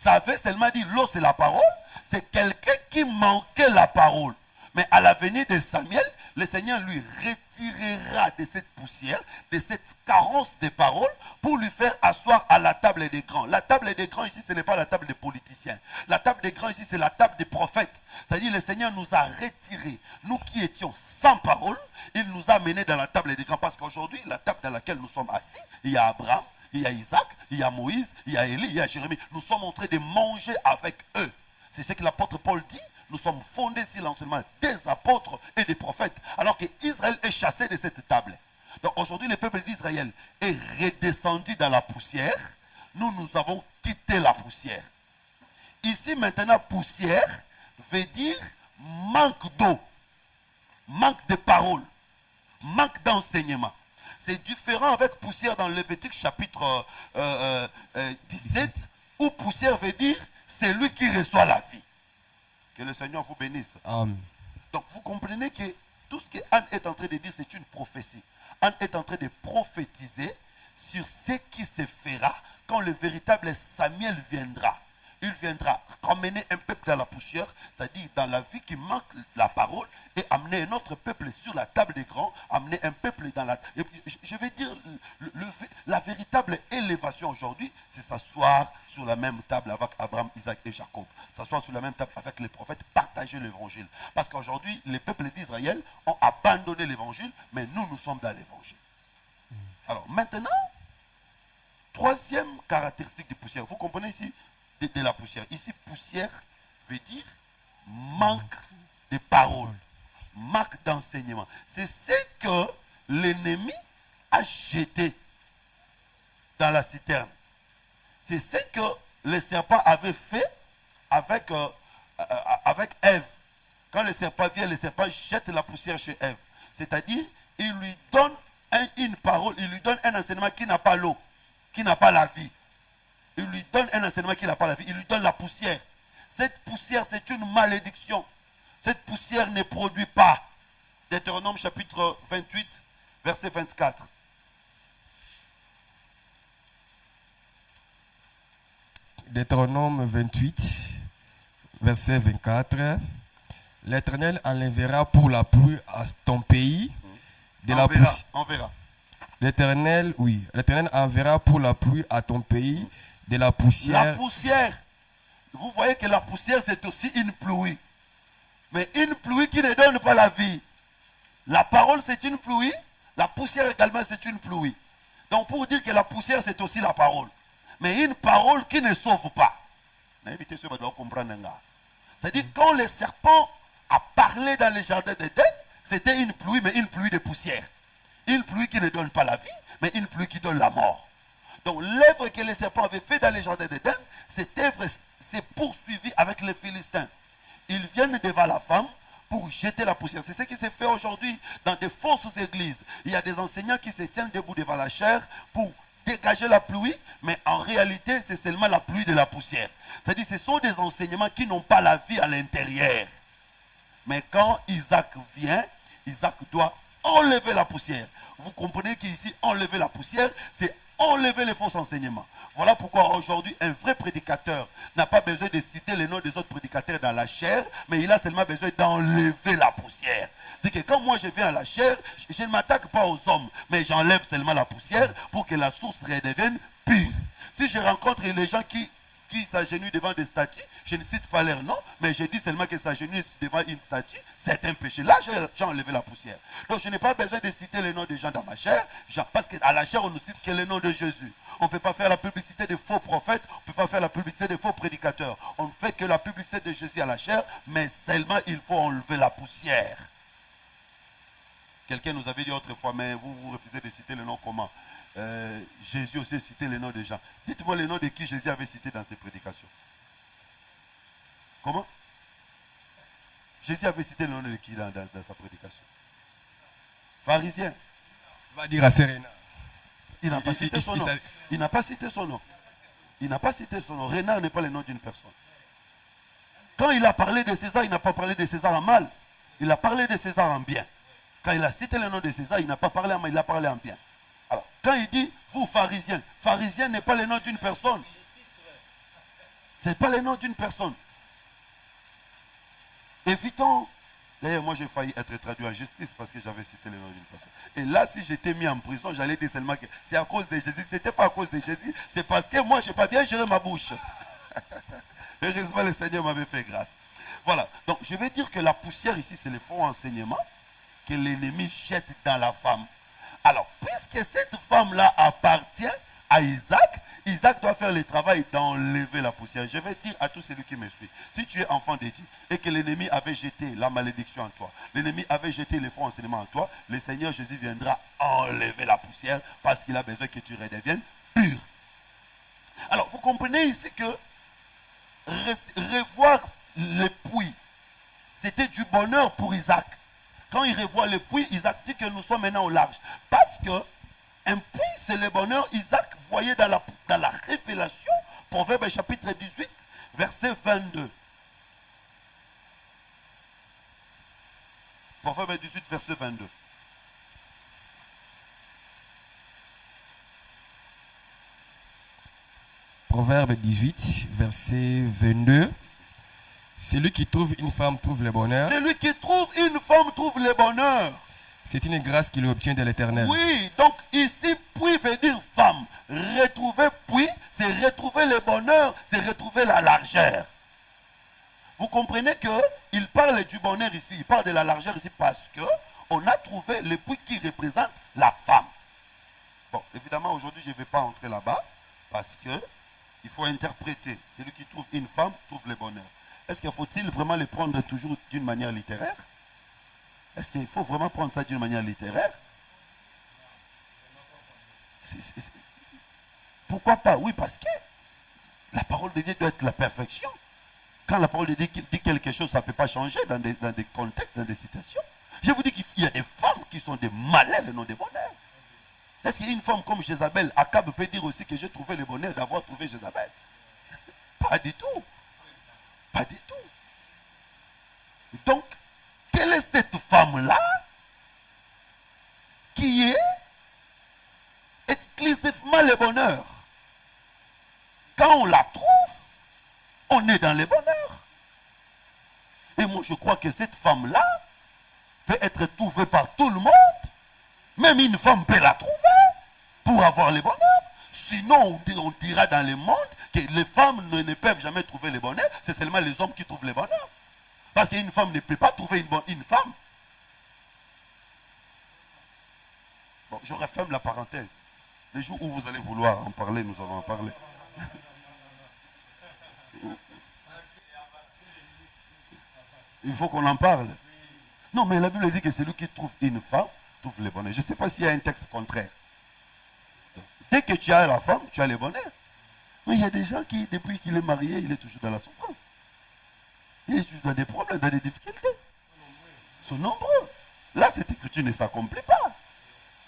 Ça veut seulement dire l'eau, c'est la parole. C'est quelqu'un qui manquait la parole. Mais à la venue de Samuel, le Seigneur lui retirera de cette poussière, de cette carence de paroles, pour lui faire asseoir à la table des grands. La table des grands ici, ce n'est pas la table des politiciens. La table des grands ici, c'est la table des prophètes. C'est-à-dire le Seigneur nous a retirés, nous qui étions sans parole, il nous a menés dans la table des grands. Parce qu'aujourd'hui, la table dans laquelle nous sommes assis, il y a Abraham, il y a Isaac, il y a Moïse, il y a Élie, il y a Jérémie. Nous sommes en train de manger avec eux. C'est ce que l'apôtre Paul dit. Nous sommes fondés sur l'enseignement des apôtres et des prophètes. Alors qu'Israël est chassé de cette table. Donc aujourd'hui, le peuple d'Israël est redescendu dans la poussière. Nous avons quitté la poussière. Ici maintenant, poussière veut dire manque d'eau, manque de parole, manque d'enseignement. C'est différent avec poussière dans Lévitique chapitre 17, où poussière veut dire c'est lui qui reçoit la vie. Que le Seigneur vous bénisse. Amen. Donc vous comprenez que tout ce que Anne est en train de dire, c'est une prophétie. Anne est en train de prophétiser sur ce qui se fera quand le véritable Samuel viendra. Il viendra ramener un peuple dans la poussière, c'est-à-dire dans la vie qui manque la parole, et amener un autre peuple sur la table des grands, amener un peuple dans la... Je vais dire, la véritable élévation aujourd'hui, c'est s'asseoir sur la même table avec Abraham, Isaac et Jacob. S'asseoir sur la même table avec les prophètes, partager l'évangile. Parce qu'aujourd'hui, les peuples d'Israël ont abandonné l'évangile, mais nous sommes dans l'évangile. Alors maintenant, troisième caractéristique de poussière. Vous comprenez ici de la poussière. Ici, poussière veut dire manque de parole, manque d'enseignement. C'est ce que l'ennemi a jeté dans la citerne. C'est ce que le serpent avait fait avec Ève. Quand le serpent vient, le serpent jette la poussière chez Ève. C'est-à-dire, il lui donne une parole, il lui donne un enseignement qui n'a pas l'eau, qui n'a pas la vie. Il lui donne un enseignement qui n'a pas la vie. Il lui donne la poussière. Cette poussière, c'est une malédiction. Cette poussière ne produit pas. Deutéronome chapitre 28, verset 24. Deutéronome 28, verset 24. L'Éternel enlèvera pour la pluie à ton pays de la poussière. On verra. L'Éternel enverra pour la pluie à ton pays de la poussière. La poussière. Vous voyez que la poussière, c'est aussi une pluie. Mais une pluie qui ne donne pas la vie. La parole, c'est une pluie. La poussière également, c'est une pluie. Donc, pour dire que la poussière, c'est aussi la parole. Mais une parole qui ne sauve pas. C'est-à-dire, quand le serpent a parlé dans le jardin d'Éden, c'était une pluie, mais une pluie de poussière. Une pluie qui ne donne pas la vie, mais une pluie qui donne la mort. Donc l'œuvre que les serpents avaient fait dans les jardins d'Éden, cette œuvre s'est poursuivie avec les Philistins. Ils viennent devant la femme pour jeter la poussière. C'est ce qui s'est fait aujourd'hui dans des fausses églises. Il y a des enseignants qui se tiennent debout devant la chair pour dégager la pluie, mais en réalité, c'est seulement la pluie de la poussière. C'est-à-dire que ce sont des enseignements qui n'ont pas la vie à l'intérieur. Mais quand Isaac vient, Isaac doit enlever la poussière. Vous comprenez qu'ici, enlever la poussière, c'est enlever les faux enseignements. Voilà pourquoi aujourd'hui, un vrai prédicateur n'a pas besoin de citer les noms des autres prédicateurs dans la chair, mais il a seulement besoin d'enlever la poussière. C'est que quand moi je viens à la chair, je ne m'attaque pas aux hommes, mais j'enlève seulement la poussière pour que la source redevienne pure. Si je rencontre les gens qui s'agenouillent devant des statues, je ne cite pas leur nom, mais je dis seulement qu'ils s'agenouillent devant une statue, c'est un péché. Là, j'ai enlevé la poussière. Donc, je n'ai pas besoin de citer les noms des gens dans ma chair, parce qu'à la chair, on ne cite que le nom de Jésus. On ne peut pas faire la publicité des faux prophètes, on ne peut pas faire la publicité des faux prédicateurs. On ne fait que la publicité de Jésus à la chair, mais seulement il faut enlever la poussière. Quelqu'un nous avait dit autrefois, mais vous refusez de citer le nom comment? Jésus aussi citait les noms des gens. Dites-moi les noms de qui Jésus avait cité dans ses prédications. Comment? Jésus avait cité le nom de qui dans sa prédication? Pharisien. Va dire à Serena. Il n'a pas cité son nom. Il n'a pas cité son nom. Il n'a pas cité son nom. Renard n'est pas le nom d'une personne. Quand il a parlé de César, il n'a pas parlé de César en mal. Il a parlé de César en bien. Quand il a cité le nom de César, il n'a pas parlé en mal, il a parlé en bien. Alors, quand il dit, vous pharisiens, pharisien n'est pas le nom d'une personne. Ce n'est pas le nom d'une personne. Évitons. D'ailleurs, moi, j'ai failli être traduit en justice parce que j'avais cité le nom d'une personne. Et là, si j'étais mis en prison, j'allais dire seulement que c'est à cause de Jésus. Ce n'était pas à cause de Jésus, c'est parce que moi, je n'ai pas bien géré ma bouche. Heureusement, le Seigneur m'avait fait grâce. Voilà. Donc, je vais dire que la poussière ici, c'est le faux enseignement que l'ennemi jette dans la femme. Alors, puisque cette femme-là appartient à Isaac, Isaac doit faire le travail d'enlever la poussière. Je vais dire à tous celui qui me suit, si tu es enfant de Dieu et que l'ennemi avait jeté la malédiction en toi, l'ennemi avait jeté les faux enseignements en toi, le Seigneur Jésus viendra enlever la poussière parce qu'il a besoin que tu redeviennes pur. Alors, vous comprenez ici que revoir le puits, c'était du bonheur pour Isaac. Quand il revoit le puits, Isaac dit que nous sommes maintenant au large. Parce que un puits, c'est le bonheur. Isaac voyait dans la révélation, Proverbe chapitre 18, verset 22. Proverbe 18, verset 22. Proverbe 18, verset 22. Celui qui trouve une femme trouve le bonheur. Celui qui trouve une femme trouve le bonheur. C'est une grâce qu'il obtient de l'Éternel. Oui, donc ici, puits veut dire femme. Retrouver puits, c'est retrouver le bonheur, c'est retrouver la largeur. Vous comprenez qu'il parle du bonheur ici, il parle de la largeur ici parce qu'on a trouvé le puits qui représente la femme. Bon, évidemment, aujourd'hui, je ne vais pas entrer là-bas parce qu'il faut interpréter. Celui qui trouve une femme trouve le bonheur. Est-ce qu'il faut-il vraiment le prendre toujours d'une manière littéraire? Est-ce qu'il faut vraiment prendre ça d'une manière littéraire? Pourquoi pas? Oui, parce que la parole de Dieu doit être la perfection. Quand la parole de Dieu dit quelque chose, ça ne peut pas changer dans des contextes, dans des situations. Je vous dis qu'il y a des femmes qui sont des malheurs et non des bonheurs. Est-ce qu'il y a une femme comme Jézabel, Akab peut dire aussi que j'ai trouvé le bonheur d'avoir trouvé Jézabel? Pas du tout. Pas du tout. Donc, quelle est cette femme-là qui est exclusivement le bonheur? Quand on la trouve, on est dans le bonheur. Et moi, je crois que cette femme-là peut être trouvée par tout le monde. Même une femme peut la trouver pour avoir le bonheur. Sinon, on dira dans le monde que les femmes ne peuvent jamais trouver le bonheur. C'est seulement les hommes qui trouvent le bonheur. Parce qu'une femme ne peut pas trouver une femme. Bon, je referme la parenthèse. Les jours où vous allez vouloir en parler, nous allons en parler. Il faut qu'on en parle. Non, mais la Bible dit que celui qui trouve une femme trouve le bonheur. Je ne sais pas s'il y a un texte contraire. Dès que tu as la femme, tu as le bonheur. Mais il y a des gens qui, depuis qu'il est marié, il est toujours dans la souffrance. Il est toujours dans des problèmes, dans des difficultés. Ils sont nombreux. Là, cette écriture ne s'accomplit pas.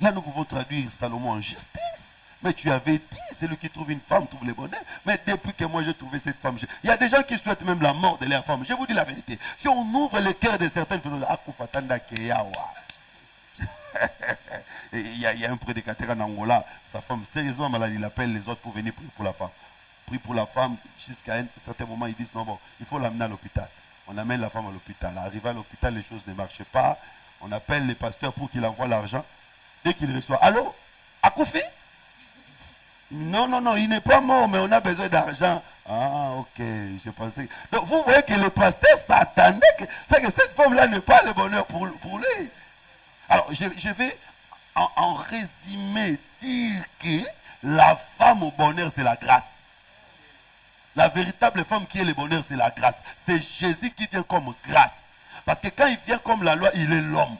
Là, nous pouvons traduire Salomon en justice. Mais tu avais dit, celui qui trouve une femme trouve le bonheur. Mais depuis que moi j'ai trouvé cette femme, il y a des gens qui souhaitent même la mort de leur femme. Je vous dis la vérité. Si on ouvre le cœur de certaines personnes, il y a un prédicateur en Angola, sa femme sérieusement malade, il appelle les autres pour venir prier pour la femme. Prie pour la femme, jusqu'à un certain moment, ils disent non, bon, il faut l'amener à l'hôpital. On amène la femme à l'hôpital. Arrivé à l'hôpital, les choses ne marchent pas. On appelle les pasteurs pour qu'il envoie l'argent. Dès qu'il reçoit, allô, Akoufi? Non, non, non, il n'est pas mort, mais on a besoin d'argent. Ah, ok, je pensais. Donc, vous voyez que le pasteur s'attendait que cette femme-là n'est pas le bonheur pour lui. Alors, je vais en résumé dire que la femme au bonheur, c'est la grâce. La véritable femme qui est le bonheur, c'est la grâce. C'est Jésus qui vient comme grâce. Parce que quand il vient comme la loi, il est l'homme.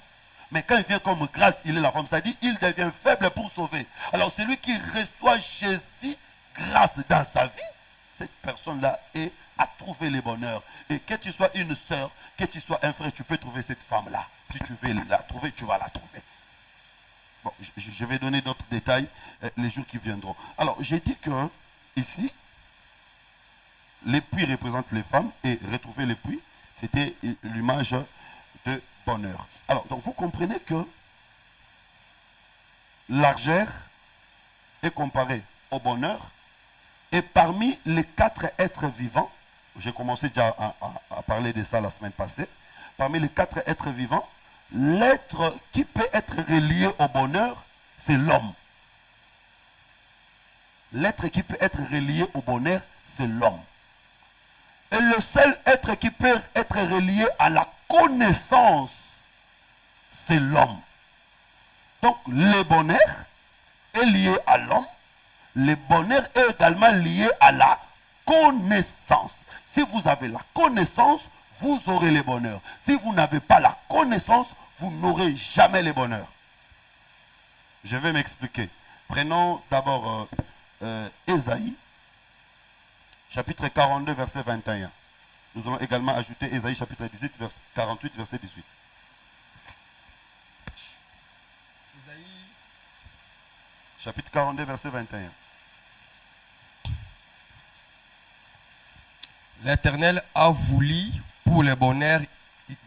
Mais quand il vient comme grâce, il est la femme. C'est-à-dire, il devient faible pour sauver. Alors, celui qui reçoit Jésus, grâce dans sa vie, cette personne-là a trouvé le bonheur. Et que tu sois une sœur, que tu sois un frère, tu peux trouver cette femme-là. Si tu veux la trouver, tu vas la trouver. Bon, je vais donner d'autres détails les jours qui viendront. Alors, j'ai dit que, ici, les puits représentent les femmes, et retrouver les puits, c'était l'image de bonheur. Alors, donc vous comprenez que l'argère est comparée au bonheur, et parmi les 4 êtres vivants, j'ai commencé déjà à parler de ça la semaine passée, parmi les 4 êtres vivants, l'être qui peut être relié au bonheur, c'est l'homme. L'être qui peut être relié au bonheur, c'est l'homme. Et le seul être qui peut être relié à la connaissance, c'est l'homme. Donc le bonheur est lié à l'homme. Le bonheur est également lié à la connaissance. Si vous avez la connaissance, vous aurez le bonheur. Si vous n'avez pas la connaissance, vous n'aurez jamais le bonheur. Je vais m'expliquer. Prenons d'abord Ésaïe, chapitre 42, verset 21. Nous allons également ajouter Ésaïe, chapitre 18, verset 48, verset 18. Ésaïe, chapitre 42, verset 21. L'Éternel a voulu, pour le bonheur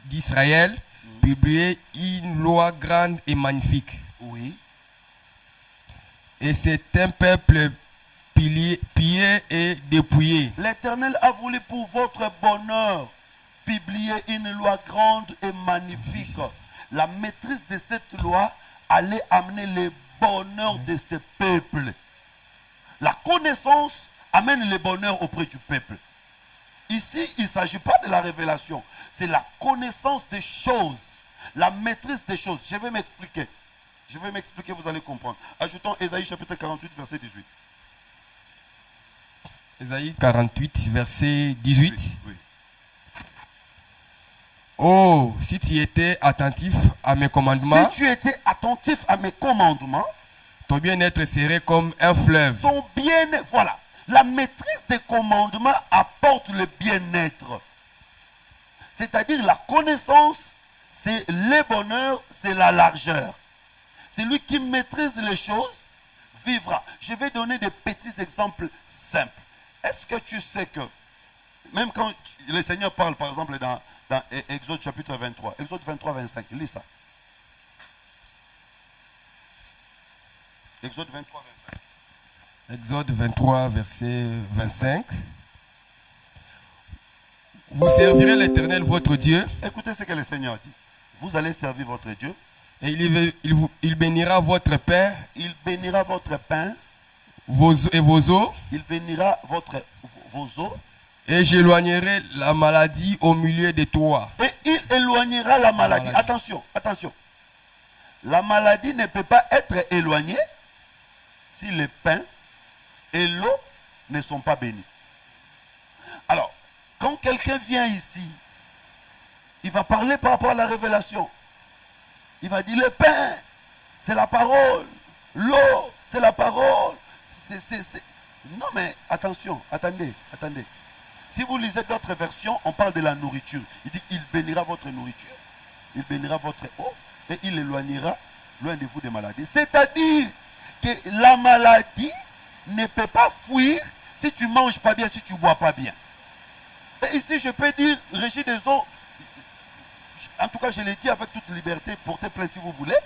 d'Israël, publier une loi grande et magnifique. Oui. Et c'est un peuple pillé et dépouillé. L'Éternel a voulu pour votre bonheur publier une loi grande et magnifique. La maîtrise de cette loi allait amener le bonheur de ce peuple. La connaissance amène le bonheur auprès du peuple. Ici, il ne s'agit pas de la révélation. C'est la connaissance des choses. La maîtrise des choses. Je vais m'expliquer. Je vais m'expliquer, vous allez comprendre. Ajoutons Ésaïe chapitre 48, verset 18. Ésaïe 48, verset 18. Oui, oui. Oh, si tu étais attentif à mes commandements, Si tu étais attentif à mes commandements, ton bien-être serait comme un fleuve. ton bien-être, voilà. La maîtrise des commandements apporte le bien-être. C'est-à-dire la connaissance, c'est le bonheur, c'est la largeur. Celui qui maîtrise les choses vivra. Je vais donner des petits exemples simples. Est-ce que tu sais que, même quand le Seigneur parle, par exemple, dans Exode chapitre 23, Exode 23, 25, lis ça. Exode 23, 25. Exode 23, verset 25. Vous servirez l'Éternel votre Dieu, Écoutez ce que le Seigneur dit. Vous allez servir votre Dieu. et il bénira votre pain Il bénira votre pain. et vos eaux, Il bénira vos eaux. et j'éloignerai la maladie au milieu de toi. Et il éloignera la maladie. Attention, attention. La maladie ne peut pas être éloignée si le pain et l'eau ne sont pas bénis. Alors, quand quelqu'un vient ici, il va parler par rapport à la révélation. Il va dire, le pain C'est la parole. L'eau, c'est la parole. Non mais attention, attendez. Si vous lisez d'autres versions, on parle de la nourriture. Il dit, il bénira votre nourriture, il bénira votre eau, et il éloignera loin de vous des maladies. C'est-à-dire que la maladie ne peut pas fuir si tu ne manges pas bien, si tu ne bois pas bien. Et ici, je peux dire, Régie des eaux, en tout cas, je l'ai dit avec toute liberté, portez plainte si vous voulez,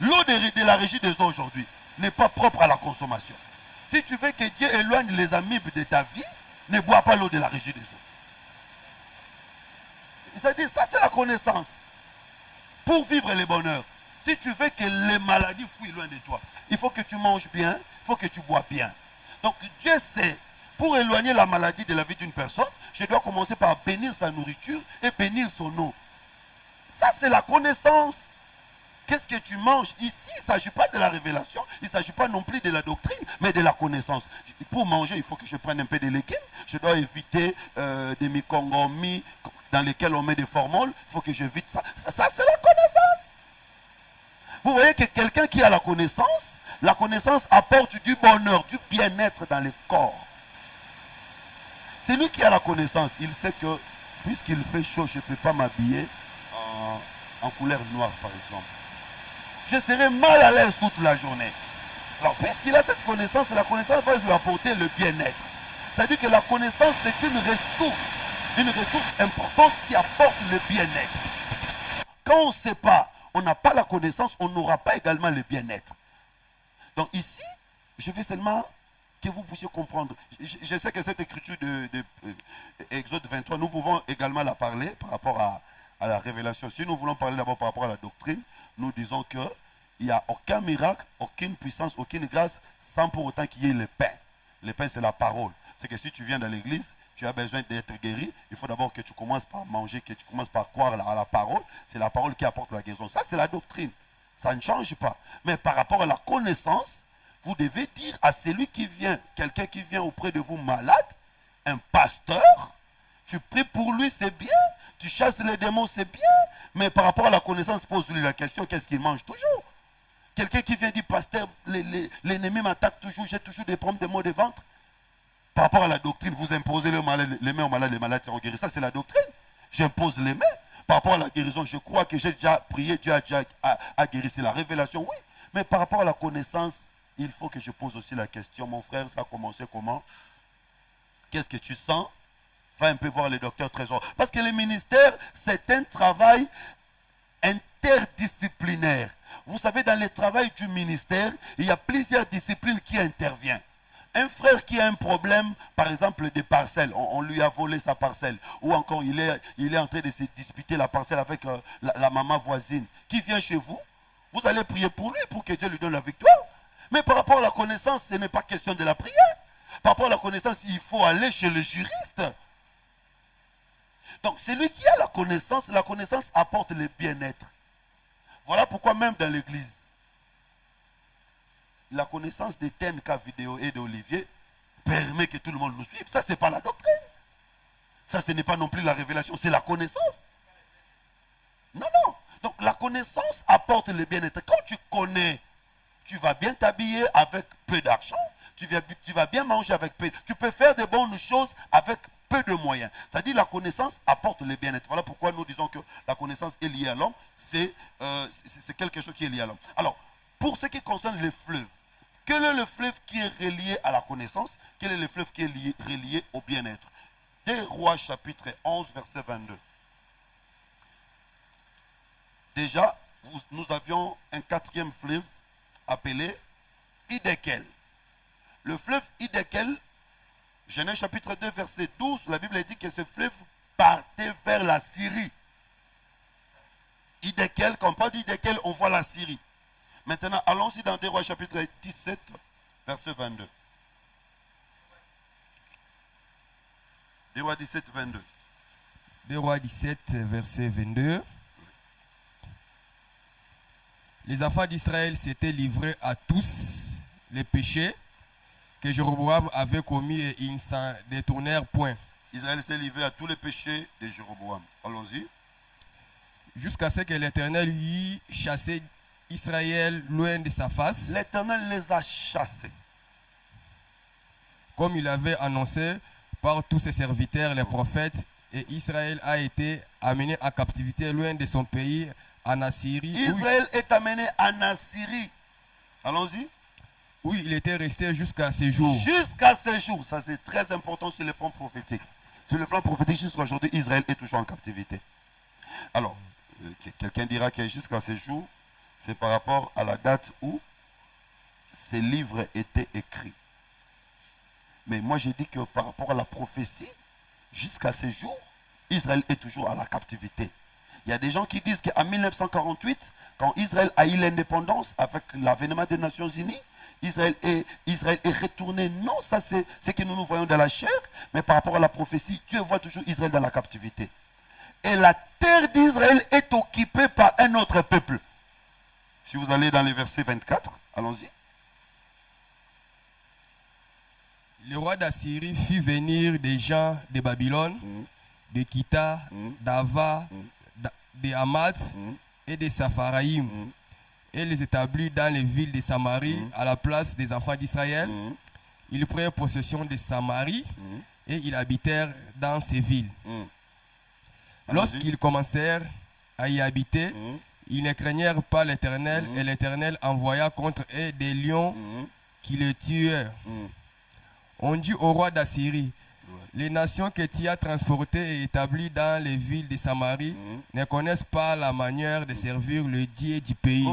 l'eau de la Régie des eaux aujourd'hui n'est pas propre à la consommation. Si tu veux que Dieu éloigne les amibes de ta vie, ne bois pas l'eau de la Régie des eaux. C'est-à-dire, ça c'est la connaissance. Pour vivre le bonheur, si tu veux que les maladies fuient loin de toi, il faut que tu manges bien, il faut que tu bois bien. Donc Dieu sait, pour éloigner la maladie de la vie d'une personne, je dois commencer par bénir sa nourriture et bénir son eau. Ça c'est la connaissance. Qu'est-ce que tu manges? Ici, il ne s'agit pas de la révélation, il ne s'agit pas non plus de la doctrine, mais de la connaissance. Pour manger, il faut que je prenne un peu de légumes. Je dois éviter des mi-congomis dans lesquels on met des formoles. Il faut que j'évite ça. Ça c'est la connaissance. Vous voyez que quelqu'un qui a la connaissance apporte du bonheur, du bien-être dans le corps. Celui qui a la connaissance, il sait que puisqu'il fait chaud, je ne peux pas m'habiller en couleur noire, par exemple. Je serai mal à l'aise toute la journée. Alors, puisqu'il a cette connaissance, la connaissance va lui apporter le bien-être. C'est-à-dire que la connaissance, c'est une ressource importante qui apporte le bien-être. Quand on ne sait pas, on n'a pas la connaissance, on n'aura pas également le bien-être. Donc ici, je veux seulement que vous puissiez comprendre. Je sais que cette écriture de Exode 23, nous pouvons également la parler par rapport à la révélation. Si nous voulons parler d'abord par rapport à la doctrine, nous disons qu'il n'y a aucun miracle, aucune puissance, aucune grâce sans pour autant qu'il y ait le pain. Le pain, c'est la parole. C'est que si tu viens dans l'église, tu as besoin d'être guéri, il faut d'abord que tu commences par manger, que tu commences par croire à la parole. C'est la parole qui apporte la guérison. Ça, c'est la doctrine. Ça ne change pas. Mais par rapport à la connaissance, vous devez dire à celui qui vient, quelqu'un qui vient auprès de vous malade, un pasteur, tu pries pour lui, c'est bien. Tu chasses les démons, c'est bien. Mais par rapport à la connaissance, pose-lui la question, qu'est-ce qu'il mange toujours? Quelqu'un qui vient dire, pasteur, l'ennemi m'attaque toujours, j'ai toujours des problèmes de maux de ventre. Par rapport à la doctrine, vous imposez les mains aux malades, les malades seront guéris. Ça, c'est la doctrine. J'impose les mains. Par rapport à la guérison, je crois que j'ai déjà prié, Dieu a déjà guéri. C'est la révélation, oui. Mais par rapport à la connaissance, il faut que je pose aussi la question, mon frère, ça a commencé comment? Qu'est-ce que tu sens? Va un peu voir le docteur Trésor. Parce que le ministère, c'est un travail interdisciplinaire. Vous savez, dans le travail du ministère, il y a plusieurs disciplines qui interviennent. Un frère qui a un problème, par exemple, des parcelles, on lui a volé sa parcelle, ou encore il est en train de se disputer la parcelle avec la maman voisine, qui vient chez vous, vous allez prier pour lui, pour que Dieu lui donne la victoire. Mais par rapport à la connaissance, ce n'est pas question de la prière. Par rapport à la connaissance, il faut aller chez le juriste. Donc, celui qui a la connaissance apporte le bien-être. Voilà pourquoi même dans l'église, la connaissance des TNK vidéo et d'Olivier permet que tout le monde nous suive. Ça, ce n'est pas la doctrine. Ça, ce n'est pas non plus la révélation, c'est la connaissance. Non, non. Donc, la connaissance apporte le bien-être. Quand tu connais, tu vas bien t'habiller avec peu d'argent. Tu vas bien manger avec peu. Tu peux faire de bonnes choses avec peu de moyens. C'est-à-dire la connaissance apporte le bien-être. Voilà pourquoi nous disons que la connaissance est liée à l'homme. C'est quelque chose qui est lié à l'homme. Alors, pour ce qui concerne les fleuves, quel est le fleuve qui est relié à la connaissance? Quel est le fleuve qui est relié au bien-être? 2 Rois chapitre 11 verset 22. Déjà, nous avions un 4e fleuve appelé Hiddekel. Le fleuve Hiddekel, Genèse chapitre 2 verset 12, la Bible dit que ce fleuve partait vers la Syrie. Hiddekel, quand on parle d'Hiddekel, on voit la Syrie. Maintenant, allons-y dans 2 Rois chapitre 17 verset 22. 2 Rois 17, 22. 2 Rois 17, verset 22. Les enfants d'Israël s'étaient livrés à tous les péchés que Jéroboam avait commis et ils ne s'en détournèrent point. Israël s'est livré à tous les péchés de Jéroboam. Allons-y. Jusqu'à ce que l'Éternel lui chassé Israël loin de sa face, l'Éternel les a chassés. comme il avait annoncé par tous ses serviteurs, les prophètes, et Israël a été amené en captivité loin de son pays, en Assyrie, Israël est amené en Assyrie. Allons-y. où il était resté jusqu'à ce jour. Jusqu'à ce jour. Ça, c'est très important sur le plan prophétique. Sur le plan prophétique, jusqu'à aujourd'hui, Israël est toujours en captivité. Alors, quelqu'un dira que jusqu'à ce jour, c'est par rapport à la date où ces livres étaient écrits. Mais moi, j'ai dit que par rapport à la prophétie, jusqu'à ce jour, Israël est toujours à la captivité. Il y a des gens qui disent qu'en 1948, quand Israël a eu l'indépendance avec l'avènement des Nations Unies, Israël est retourné. Non, ça c'est ce que nous voyons dans la chair, mais par rapport à la prophétie, Dieu voit toujours Israël dans la captivité. Et la terre d'Israël est occupée par un autre peuple. Si vous allez dans le verset 24, allons-y. Le roi d'Assyrie fit venir des gens de Babylone, de Kita, d'Ava, de Hamath et de Sapharaïm, et les établit dans les villes de Samarie à la place des enfants d'Israël. Ils prirent possession de Samarie et ils habitèrent dans ces villes. Lorsqu'ils commencèrent à y habiter, ils ne craignèrent pas l'Éternel, et l'Éternel envoya contre eux des lions qui les tuèrent. On dit au roi d'Assyrie, les nations que tu as transportées et établies dans les villes de Samarie ne connaissent pas la manière de servir le Dieu du pays.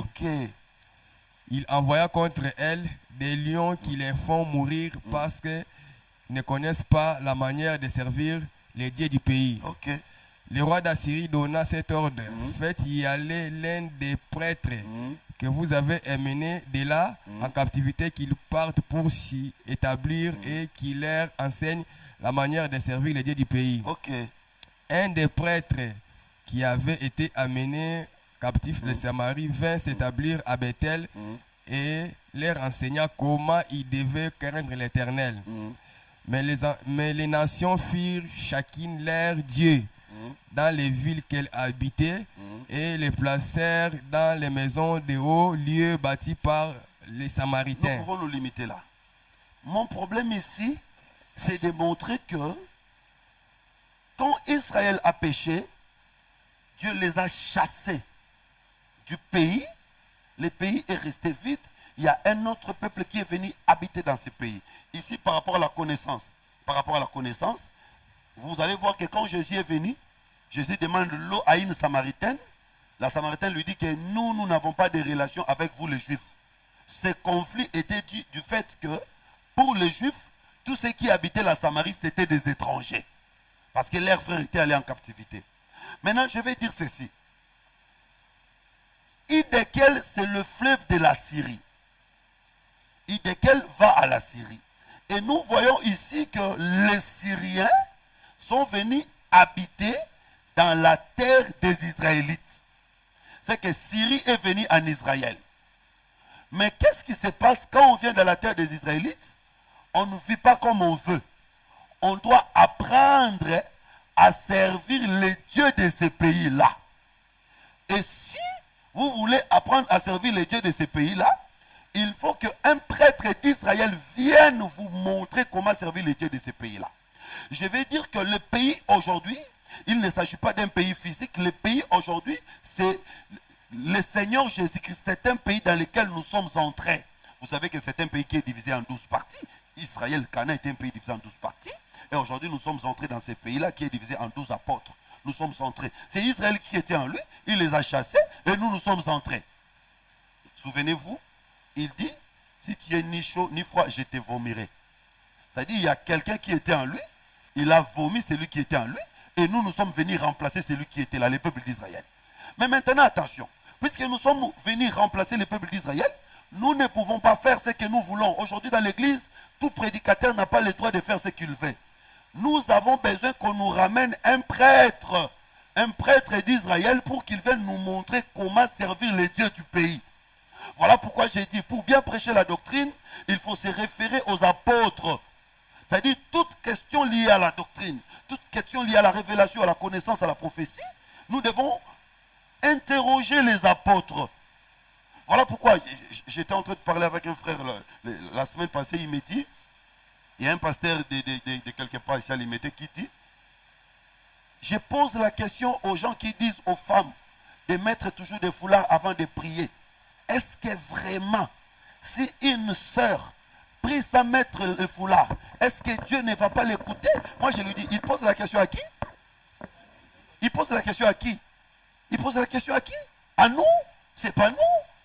Il envoya contre elles des lions qui les font mourir parce qu'ils ne connaissent pas la manière de servir le Dieu du pays. Le roi d'Assyrie donna cet ordre. Faites y aller l'un des prêtres que vous avez emmenés de là en captivité, qu'ils partent pour s'y établir et qu'il leur enseigne la manière de servir les dieux du pays. Un des prêtres qui avait été amené captif de Samarie vint s'établir à Bethel et leur enseigna comment ils devaient craindre l'Éternel. Mais les nations firent chacune leur Dieu dans les villes qu'elles habitaient et les placèrent dans les maisons de hauts lieux bâtis par les Samaritains. Nous pouvons nous limiter là. Mon problème ici, c'est de montrer que quand Israël a péché, Dieu les a chassés du pays. Le pays est resté vide. Il y a un autre peuple qui est venu habiter dans ce pays. Ici, par rapport à la connaissance, vous allez voir que quand Jésus est venu, Jésus demande l'eau à une Samaritaine. La Samaritaine lui dit que nous n'avons pas de relation avec vous les Juifs. Ce conflit était dû du fait que pour les Juifs, tous ceux qui habitaient la Samarie, c'était des étrangers. Parce que leurs frères étaient allés en captivité. Maintenant, je vais dire ceci. Idékel, c'est le fleuve de la Syrie. Idékel va à la Syrie. Et nous voyons ici que les Syriens sont venus habiter dans la terre des Israélites. C'est que Syrie est venue en Israël. Mais qu'est-ce qui se passe quand on vient dans la terre des Israélites? On ne vit pas comme on veut. On doit apprendre à servir les dieux de ces pays-là. Et si vous voulez apprendre à servir les dieux de ces pays-là, il faut qu'un prêtre d'Israël vienne vous montrer comment servir les dieux de ces pays-là. Je vais dire que le pays aujourd'hui, il ne s'agit pas d'un pays physique. Le pays aujourd'hui, c'est le Seigneur Jésus-Christ. C'est un pays dans lequel nous sommes entrés. Vous savez que c'est un pays qui est divisé en 12 parties. Israël, Canaan est un pays divisé en 12 parties. Et aujourd'hui, nous sommes entrés dans ce pays-là qui est divisé en 12 apôtres. Nous sommes entrés. C'est Israël qui était en lui. Il les a chassés et nous sommes entrés. Souvenez-vous, il dit, si tu es ni chaud ni froid, je te vomirai. C'est-à-dire, il y a quelqu'un qui était en lui. Il a vomi celui qui était en lui. Et nous sommes venus remplacer celui qui était là, le peuple d'Israël. Mais maintenant, attention. Puisque nous sommes venus remplacer le peuple d'Israël, nous ne pouvons pas faire ce que nous voulons. Aujourd'hui, dans l'église, tout prédicateur n'a pas le droit de faire ce qu'il veut. Nous avons besoin qu'on nous ramène un prêtre d'Israël pour qu'il vienne nous montrer comment servir les dieux du pays. Voilà pourquoi j'ai dit, pour bien prêcher la doctrine, il faut se référer aux apôtres. C'est-à-dire, toute question liée à la doctrine, toute question liée à la révélation, à la connaissance, à la prophétie, nous devons interroger les apôtres. Voilà pourquoi j'étais en train de parler avec un frère la semaine passée, il me dit, il y a un pasteur de quelque part ici à Limité qui dit, je pose la question aux gens qui disent aux femmes de mettre toujours des foulards avant de prier. Est-ce que vraiment, si une sœur prie sans mettre le foulard, est-ce que Dieu ne va pas l'écouter? Moi je lui dis, il pose la question à qui? Il pose la question à qui? Il pose la question à qui? À nous? C'est pas nous.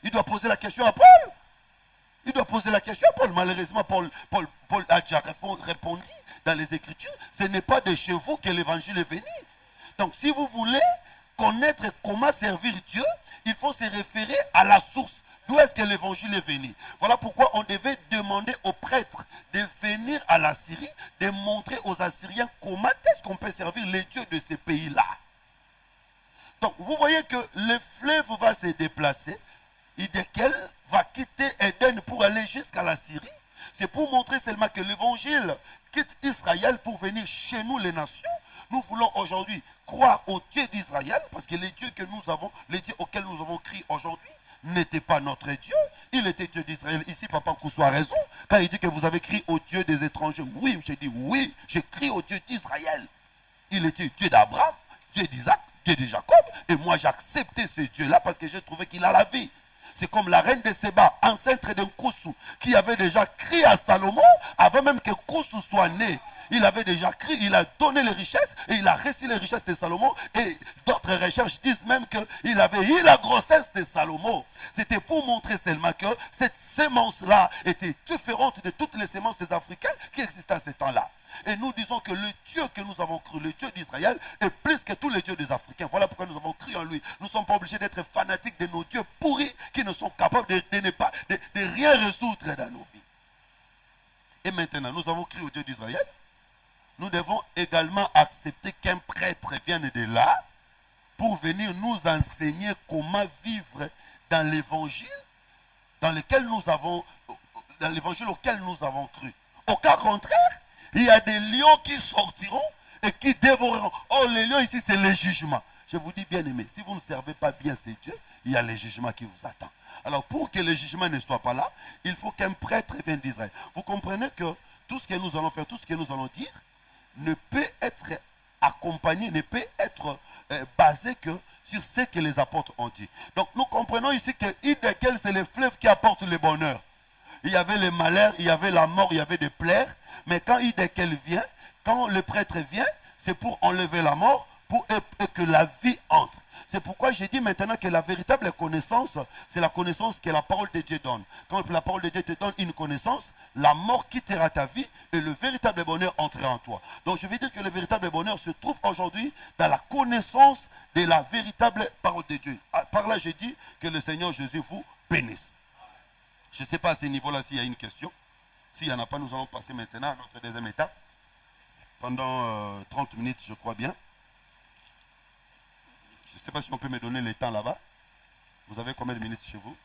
Il doit poser la question à Paul. Il doit poser la question à Paul. Malheureusement, Paul a déjà répondu dans les Écritures. Ce n'est pas de chez vous que l'évangile est venu. Donc, si vous voulez connaître comment servir Dieu, il faut se référer à la source. D'où est-ce que l'évangile est venu? Voilà pourquoi on devait demander aux prêtres de venir à la Syrie, de montrer aux Assyriens comment est-ce qu'on peut servir les dieux de ces pays-là. Donc, vous voyez que le fleuve va se déplacer, et desquels va quitter Éden pour aller jusqu'à la Syrie. C'est pour montrer seulement que l'évangile quitte Israël pour venir chez nous les nations. Nous voulons aujourd'hui croire au Dieu d'Israël, parce que les dieux que nous avons, les dieux auxquels nous avons crié aujourd'hui, n'était pas notre Dieu. Il était Dieu d'Israël. Ici, Papa Koussou a raison. Quand il dit que vous avez crié au Dieu des étrangers, oui, j'ai dit oui, j'ai crié au Dieu d'Israël. Il était Dieu d'Abraham, Dieu d'Isaac, Dieu de Jacob. Et moi, j'ai accepté ce Dieu-là parce que j'ai trouvé qu'il a la vie. C'est comme la reine de Séba, ancêtre d'un Koussou, qui avait déjà crié à Salomon avant même que Koussou soit né. Il avait déjà crié, il a donné les richesses et il a reçu les richesses de Salomon. Et d'autres recherches disent même qu'il avait eu la grossesse de Salomon. C'était pour montrer seulement que cette sémence-là était différente de toutes les sémences des Africains qui existaient à ce temps-là. Et nous disons que le Dieu que nous avons cru, le Dieu d'Israël, est plus que tous les dieux des Africains. Voilà pourquoi nous avons cru en lui. Nous ne sommes pas obligés d'être fanatiques de nos dieux pourris qui ne sont capables de rien résoudre dans nos vies. Et maintenant, nous avons cru au Dieu d'Israël. Nous devons également accepter qu'un prêtre vienne de là pour venir nous enseigner comment vivre dans l'évangile dans l'évangile auquel nous avons cru. Au cas contraire, il y a des lions qui sortiront et qui dévoreront. Oh, les lions ici, c'est le jugement. Je vous dis, bien aimé, si vous ne servez pas bien ces dieux, il y a le jugement qui vous attend. Alors, pour que le jugement ne soit pas là, il faut qu'un prêtre vienne d'Israël. Vous comprenez que tout ce que nous allons faire, tout ce que nous allons dire, ne peut être accompagné, ne peut être basé que sur ce que les apôtres ont dit. Donc, nous comprenons ici que Idékel, c'est le fleuve qui apporte le bonheur. Il y avait le malheur, il y avait la mort, il y avait des plaies. Mais quand Idékel vient, quand le prêtre vient, c'est pour enlever la mort, pour que la vie entre. C'est pourquoi j'ai dit maintenant que la véritable connaissance, c'est la connaissance que la parole de Dieu donne. Quand la parole de Dieu te donne une connaissance, la mort quittera ta vie et le véritable bonheur entrera en toi. Donc je veux dire que le véritable bonheur se trouve aujourd'hui dans la connaissance de la véritable parole de Dieu. Par là, j'ai dit que le Seigneur Jésus vous bénisse. Je ne sais pas à ce niveau-là s'il y a une question. S'il n'y en a pas, nous allons passer maintenant à notre deuxième étape. Pendant 30 minutes, je crois bien. Je ne sais pas si on peut me donner le temps là-bas. Vous avez combien de minutes chez vous?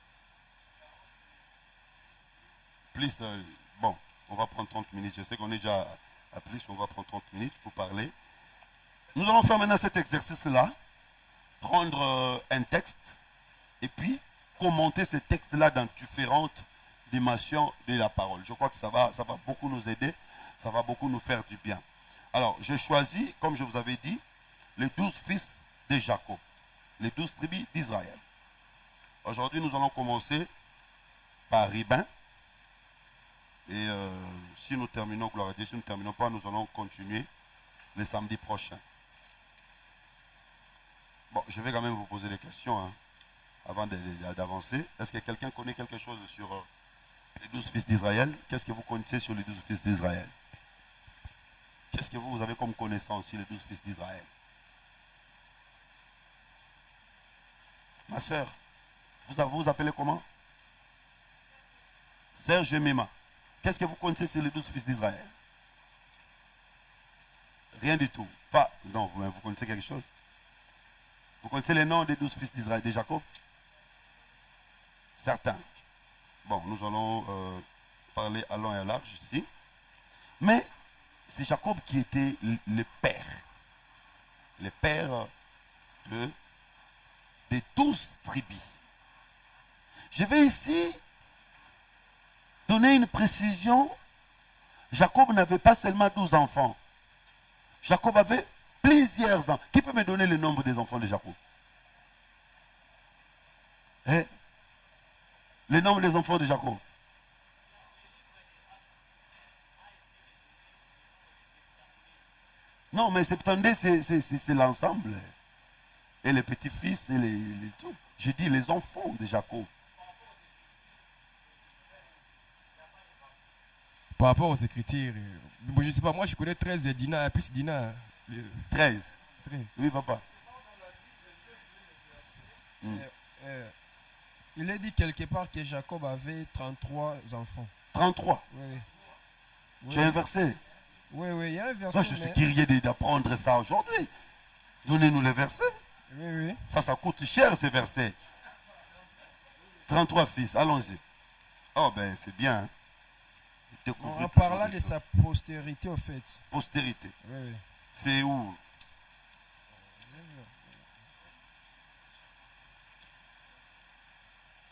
Plus, bon, on va prendre 30 minutes. Je sais qu'on est déjà à plus, on va prendre 30 minutes pour parler. Nous allons faire maintenant cet exercice-là. Prendre un texte et puis commenter ce texte-là dans différentes dimensions de la parole. Je crois que ça va beaucoup nous aider, ça va beaucoup nous faire du bien. Alors, j'ai choisi, comme je vous avais dit, les 12 fils de Jacob, les 12 tribus d'Israël. Aujourd'hui, nous allons commencer par Ribin. Et si nous terminons, gloire à Dieu, si nous ne terminons pas, nous allons continuer le samedi prochain. Bon, je vais quand même vous poser des questions hein, avant d'avancer. Est-ce que quelqu'un connaît quelque chose sur les 12 fils d'Israël? Qu'est-ce que vous connaissez sur les 12 fils d'Israël? Qu'est-ce que vous avez comme connaissance sur les 12 fils d'Israël? Ma soeur, vous appelez comment? Serge Mema. Qu'est-ce que vous connaissez sur les 12 fils d'Israël? Rien du tout. Pas. Non, vous connaissez quelque chose? Vous connaissez les noms des 12 fils d'Israël, de Jacob? Certains. Bon, nous allons parler à long et à large ici. Mais c'est Jacob qui était le père. Le père des 12 tribus. Je vais ici donner une précision. Jacob n'avait pas seulement 12 enfants. Jacob avait plusieurs enfants. Qui peut me donner le nombre des enfants de Jacob? Hein? Le nombre des enfants de Jacob. Non, mais 72, c'est l'ensemble. Et les petits-fils et les tout. Je dis les enfants de Jacob. Par rapport aux Écritures, bon, je ne sais pas, moi je connais 13 Dina, plus Dina. 13. 13. Oui, papa. Il est dit quelque part que Jacob avait 33 enfants. 33. Oui, oui. Tu as inversé. Oui, oui, il y a un verset. Moi, je suis curieux d'apprendre ça aujourd'hui. Donnez-nous les versets. Oui, oui. Ça coûte cher ces versets. 33 fils, allons-y. Oh, ben, c'est bien. Hein. En parlant de sa postérité, au fait. Postérité. Oui, oui. C'est où?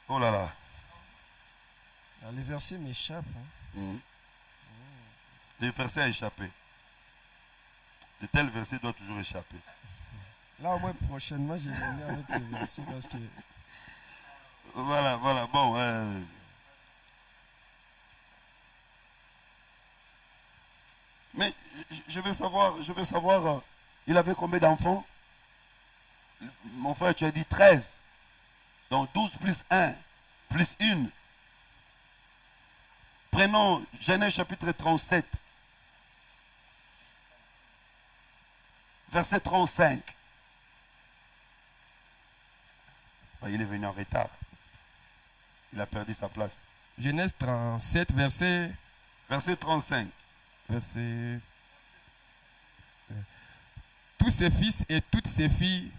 Oh là là. Ah, les versets m'échappent. Hein. Les versets a échappé. De tels versets doivent toujours échapper. Là, au moins, prochainement, je vais venir avec ces versets parce que... Voilà, bon. Mais je veux savoir, il avait combien d'enfants? Mon frère, tu as dit 13. Donc 12 plus 1, plus 1. Prenons Genèse chapitre 37. Verset 35. Il est venu en retard. Il a perdu sa place. Genèse 37, verset 35. Tous ses fils et toutes ses filles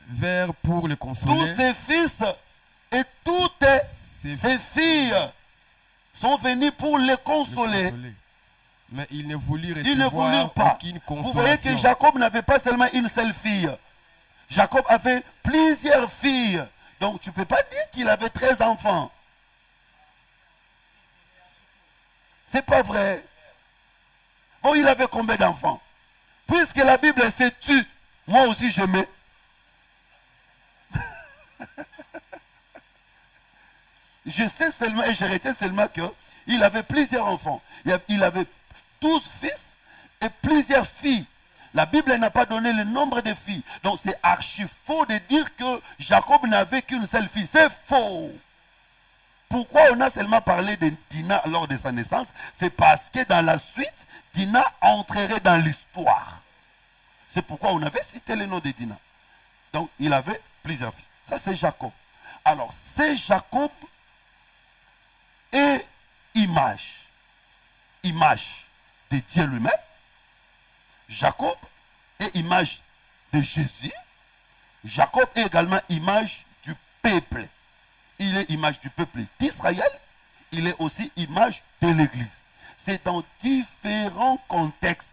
vinrent pour le consoler. Tous ses fils et toutes ses filles sont venus pour le consoler. Mais il ne voulut Ils ne voulurent recevoir pas. aucune Vous voyez consolation. que Jacob n'avait pas seulement une seule fille. Jacob avait plusieurs filles. Donc tu ne peux pas dire qu'il avait 13 enfants. C'est pas vrai. Bon, il avait combien d'enfants? Puisque la Bible s'est tue, moi aussi je mets. Je sais seulement et je retiens seulement qu'il avait plusieurs enfants. Il avait 12 fils et plusieurs filles. La Bible n'a pas donné le nombre de filles. Donc c'est archi faux de dire que Jacob n'avait qu'une seule fille. C'est faux. Pourquoi on a seulement parlé de Dina lors de sa naissance? C'est parce que dans la suite, Dina entrerait dans l'histoire. C'est pourquoi on avait cité le nom de Dina. Donc il avait plusieurs fils. Ça c'est Jacob. Alors c'est Jacob et image de Dieu lui-même. Jacob est image de Jésus. Jacob est également image du peuple. Il est image du peuple d'Israël. Il est aussi image de l'Église. C'est dans différents contextes.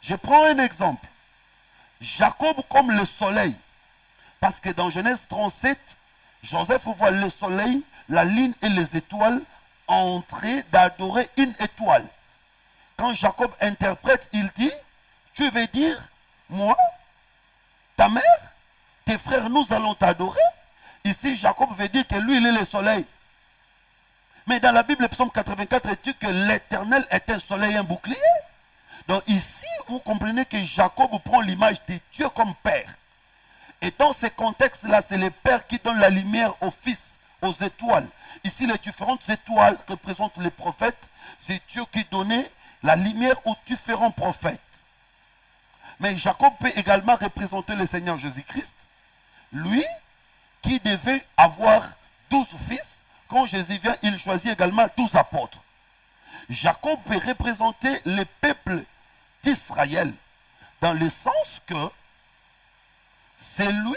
Je prends un exemple. Jacob comme le soleil. Parce que dans Genèse 37, Joseph voit le soleil, la lune et les étoiles entrer d'adorer une étoile. Quand Jacob interprète, il dit, tu veux dire, moi, ta mère, tes frères, nous allons t'adorer. Ici, Jacob veut dire que lui, il est le soleil. Mais dans la Bible, Psaume 84 dit que l'Éternel est un soleil et un bouclier. Donc ici, vous comprenez que Jacob prend l'image de Dieu comme père. Et dans ce contexte-là, c'est le père qui donne la lumière aux fils, aux étoiles. Ici, les différentes étoiles représentent les prophètes. C'est Dieu qui donnait la lumière aux différents prophètes. Mais Jacob peut également représenter le Seigneur Jésus-Christ. Lui, qui devait avoir 12 fils. Quand Jésus vient, il choisit également 12 apôtres. Jacob peut représenter le peuple d'Israël dans le sens que c'est lui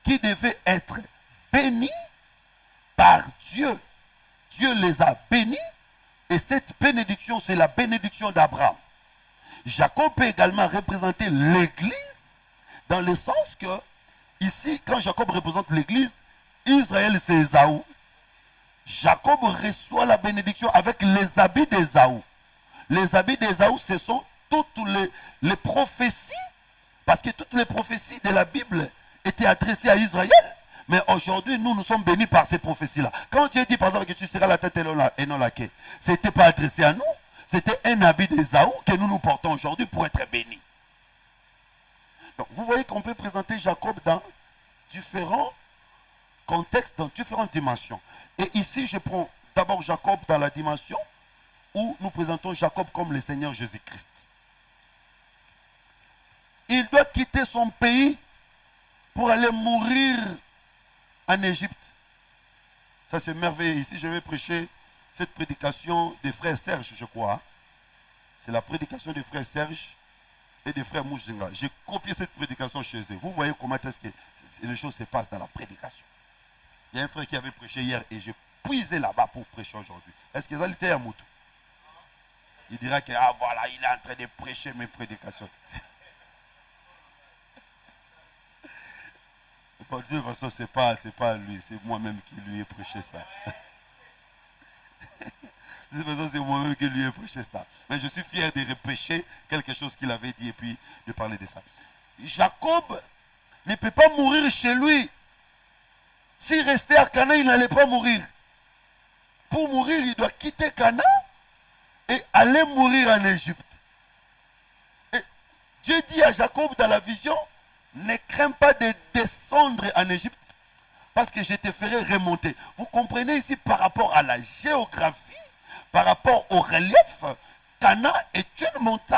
qui devait être béni par Dieu. Dieu les a bénis et cette bénédiction, c'est la bénédiction d'Abraham. Jacob peut également représenter l'Église dans le sens que, ici, quand Jacob représente l'Église, Israël, c'est Ésaü. Jacob reçoit la bénédiction avec les habits d'Ésaü. Les habits d'Ésaü, ce sont toutes les prophéties, parce que toutes les prophéties de la Bible étaient adressées à Israël. Mais aujourd'hui, nous sommes bénis par ces prophéties-là. Quand Dieu dit par exemple que tu seras la tête et non la queue, ce n'était pas adressé à nous. C'était un habit d'Ésaü que nous portons aujourd'hui pour être bénis. Donc, vous voyez qu'on peut présenter Jacob dans différents contextes, dans différentes dimensions. Et ici, je prends d'abord Jacob dans la dimension où nous présentons Jacob comme le Seigneur Jésus-Christ. Il doit quitter son pays pour aller mourir en Égypte. Ça, c'est merveilleux. Ici, je vais prêcher cette prédication des frères Serge, je crois. C'est la prédication des frères Serge et des frères Mouchinga. J'ai copié cette prédication chez eux. Vous voyez comment est-ce que les choses se passent dans la prédication. Il y a un frère qui avait prêché hier et j'ai puisé là-bas pour prêcher aujourd'hui. Est-ce que ça était à Moutou? Il dira que, ah voilà, il est en train de prêcher mes prédications. De toute façon, ce n'est pas lui, c'est moi-même qui lui ai prêché ça. De toute façon, c'est moi-même qui lui ai prêché ça. Mais je suis fier de repêcher quelque chose qu'il avait dit et puis de parler de ça. Jacob ne peut pas mourir chez lui. S'il restait à Canaan, il n'allait pas mourir. Pour mourir, il doit quitter Canaan et aller mourir en Égypte. Et Dieu dit à Jacob dans la vision, ne crains pas de descendre en Égypte parce que je te ferai remonter. Vous comprenez ici par rapport à la géographie, par rapport au relief, Canaan est une montagne,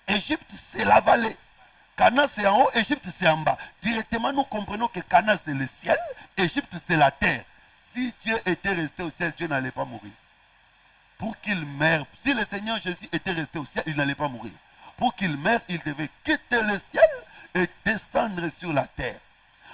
Égypte c'est la vallée. Canaan c'est en haut, Égypte c'est en bas. Directement nous comprenons que Canaan c'est le ciel, Égypte c'est la terre. Si Dieu était resté au ciel, Dieu n'allait pas mourir. Pour qu'il meure, si le Seigneur Jésus était resté au ciel, il n'allait pas mourir. Pour qu'il meure, il devait quitter le ciel et descendre sur la terre.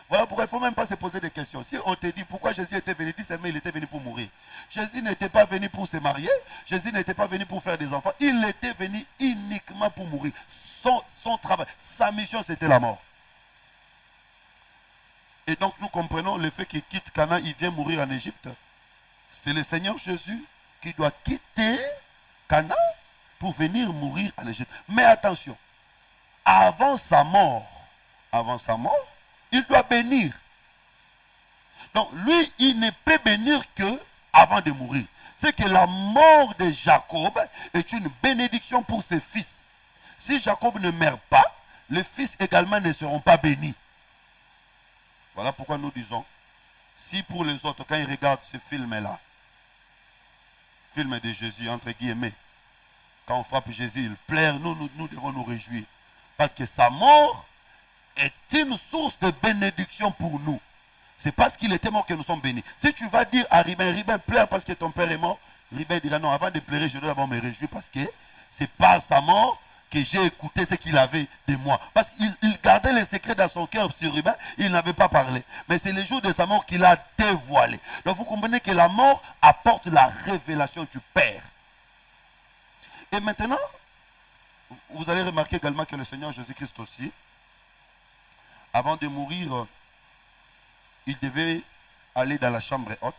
Voilà pourquoi il ne faut même pas se poser des questions. Si on te dit pourquoi Jésus était venu, dis seulement il était venu pour mourir. Jésus n'était pas venu pour se marier, Jésus n'était pas venu pour faire des enfants, il était venu uniquement pour mourir. Son travail, sa mission c'était la mort. Et donc nous comprenons le fait qu'il quitte Canaan, il vient mourir en Égypte. C'est le Seigneur Jésus qui doit quitter Canaan pour venir mourir en Égypte. Mais attention, avant sa mort, il doit bénir. Donc lui, il ne peut bénir que avant de mourir. C'est que la mort de Jacob est une bénédiction pour ses fils. Si Jacob ne meurt pas, les fils également ne seront pas bénis. Voilà pourquoi nous disons, si pour les autres, quand ils regardent ce film-là, film de Jésus, entre guillemets, quand on frappe Jésus, il pleure, nous devons nous réjouir. Parce que sa mort est une source de bénédiction pour nous. C'est parce qu'il était mort que nous sommes bénis. Si tu vas dire à Ribin, pleure parce que ton père est mort, Ribin dira non, avant de pleurer, je dois d'abord me réjouir parce que c'est par sa mort que j'ai écouté ce qu'il avait de moi. Parce qu'il gardait les secrets dans son cœur sur Ribin, il n'avait pas parlé. Mais c'est le jour de sa mort qu'il a dévoilé. Donc vous comprenez que la mort apporte la révélation du Père. Et maintenant, vous allez remarquer également que le Seigneur Jésus-Christ aussi, avant de mourir, il devait aller dans la chambre haute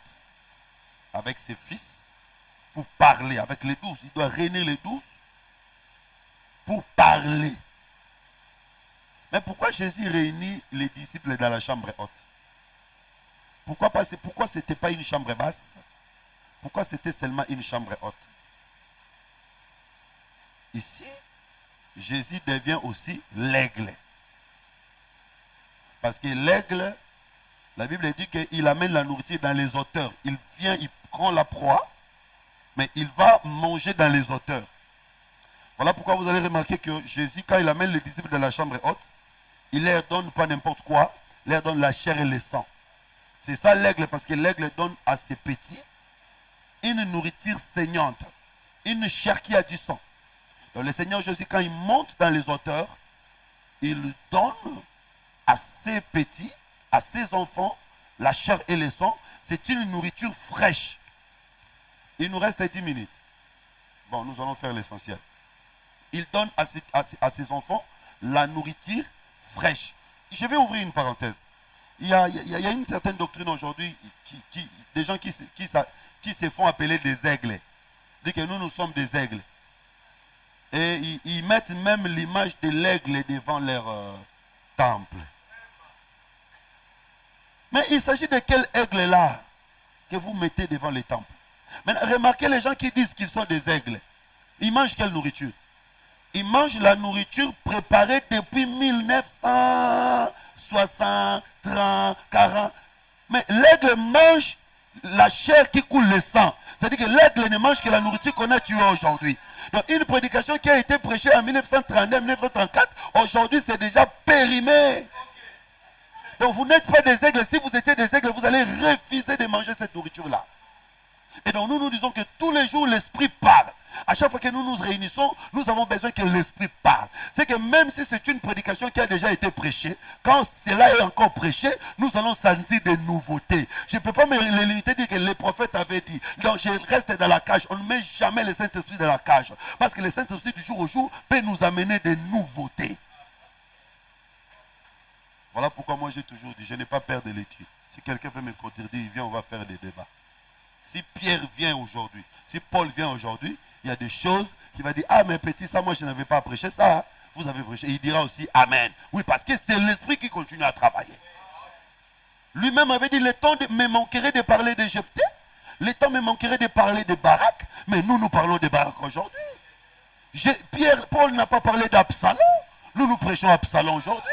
avec ses fils pour parler avec les 12. Il doit réunir les 12 pour parler. Mais pourquoi Jésus réunit les disciples dans la chambre haute? Pourquoi ce n'était pas une chambre basse? Pourquoi c'était seulement une chambre haute? Ici, Jésus devient aussi l'aigle. Parce que l'aigle, la Bible dit qu'il amène la nourriture dans les hauteurs. Il vient, il prend la proie, mais il va manger dans les hauteurs. Voilà pourquoi vous allez remarquer que Jésus, quand il amène les disciples dans la chambre haute, il leur donne pas n'importe quoi, il leur donne la chair et le sang. C'est ça l'aigle, parce que l'aigle donne à ses petits une nourriture saignante, une chair qui a du sang. Donc le Seigneur Jésus, quand il monte dans les hauteurs, il donne à ses petits, à ses enfants, la chair et le sang. C'est une nourriture fraîche. Il nous reste 10 minutes. Bon, nous allons faire l'essentiel. Il donne à ses enfants la nourriture fraîche. Je vais ouvrir une parenthèse. Il y a une certaine doctrine aujourd'hui, des gens qui se font appeler des aigles. Ils disent que nous sommes des aigles. Et ils mettent même l'image de l'aigle devant leur temple. Mais il s'agit de quel aigle là que vous mettez devant les temples? Maintenant, remarquez les gens qui disent qu'ils sont des aigles. Ils mangent quelle nourriture? Ils mangent la nourriture préparée depuis 1960, 30, 40. Mais l'aigle mange la chair qui coule le sang. C'est-à-dire que l'aigle ne mange que la nourriture qu'on a tuée aujourd'hui. Donc une prédication qui a été prêchée en 1932-1934, aujourd'hui c'est déjà périmé. Donc vous n'êtes pas des aigles. Si vous étiez des aigles, vous allez refuser de manger cette nourriture-là. Et donc nous disons que tous les jours l'Esprit parle. À chaque fois que nous nous réunissons, nous avons besoin que l'Esprit parle. C'est que même si c'est une prédication qui a déjà été prêchée, quand cela est encore prêché, nous allons sentir des nouveautés. Je ne peux pas me limiter dire que les prophètes avaient dit. Donc je reste dans la cage. On ne met jamais le Saint-Esprit dans la cage. Parce que le Saint-Esprit du jour au jour peut nous amener des nouveautés. Voilà pourquoi moi j'ai toujours dit, je n'ai pas peur de l'étude. Si quelqu'un veut me contredire, il vient, on va faire des débats. Si Pierre vient aujourd'hui, si Paul vient aujourd'hui, il y a des choses qui va dire, ah mais petit, ça moi je n'avais pas prêché ça, hein. Vous avez prêché. Il dira aussi Amen. Oui, parce que c'est l'Esprit qui continue à travailler. Lui-même avait dit, le temps me manquerait de parler de Jephthé, le temps me manquerait de parler de Barak, mais nous parlons de Barak aujourd'hui. Paul n'a pas parlé d'Absalom, nous prêchons Absalom aujourd'hui.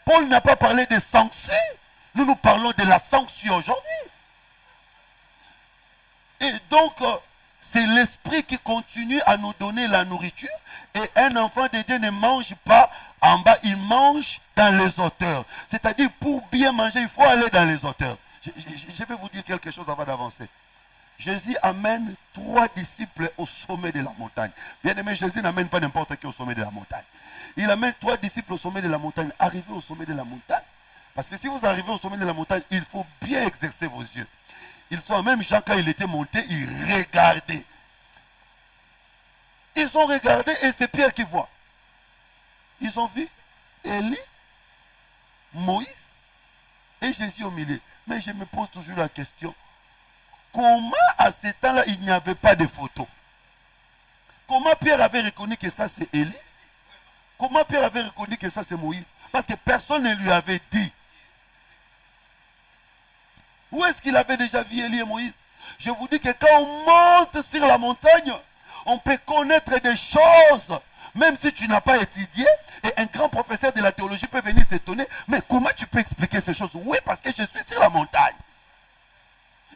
Paul n'a pas parlé de sanction, nous parlons de la sanction aujourd'hui. Et donc, c'est l'Esprit qui continue à nous donner la nourriture. Et un enfant de Dieu ne mange pas en bas, il mange dans les hauteurs. C'est-à-dire, pour bien manger, il faut aller dans les hauteurs. Je vais vous dire quelque chose avant d'avancer. Jésus amène 3 disciples au sommet de la montagne. Bien aimé, Jésus n'amène pas n'importe qui au sommet de la montagne. Il amène 3 disciples au sommet de la montagne. Arrivez au sommet de la montagne. Parce que si vous arrivez au sommet de la montagne, il faut bien exercer vos yeux. Ils sont même Jean, quand il était monté, il regardait. Ils ont regardé et c'est Pierre qui voit. Ils ont vu Élie, Moïse et Jésus au milieu. Mais je me pose toujours la question, comment à ce temps-là il n'y avait pas de photos? Comment Pierre avait reconnu que ça c'est Élie? Comment Pierre avait reconnu que ça c'est Moïse? Parce que personne ne lui avait dit. Où est-ce qu'il avait déjà vu Élie et Moïse? Je vous dis que quand on monte sur la montagne, on peut connaître des choses, même si tu n'as pas étudié. Et un grand professeur de la théologie peut venir s'étonner. Mais comment tu peux expliquer ces choses? Oui, parce que je suis sur la montagne.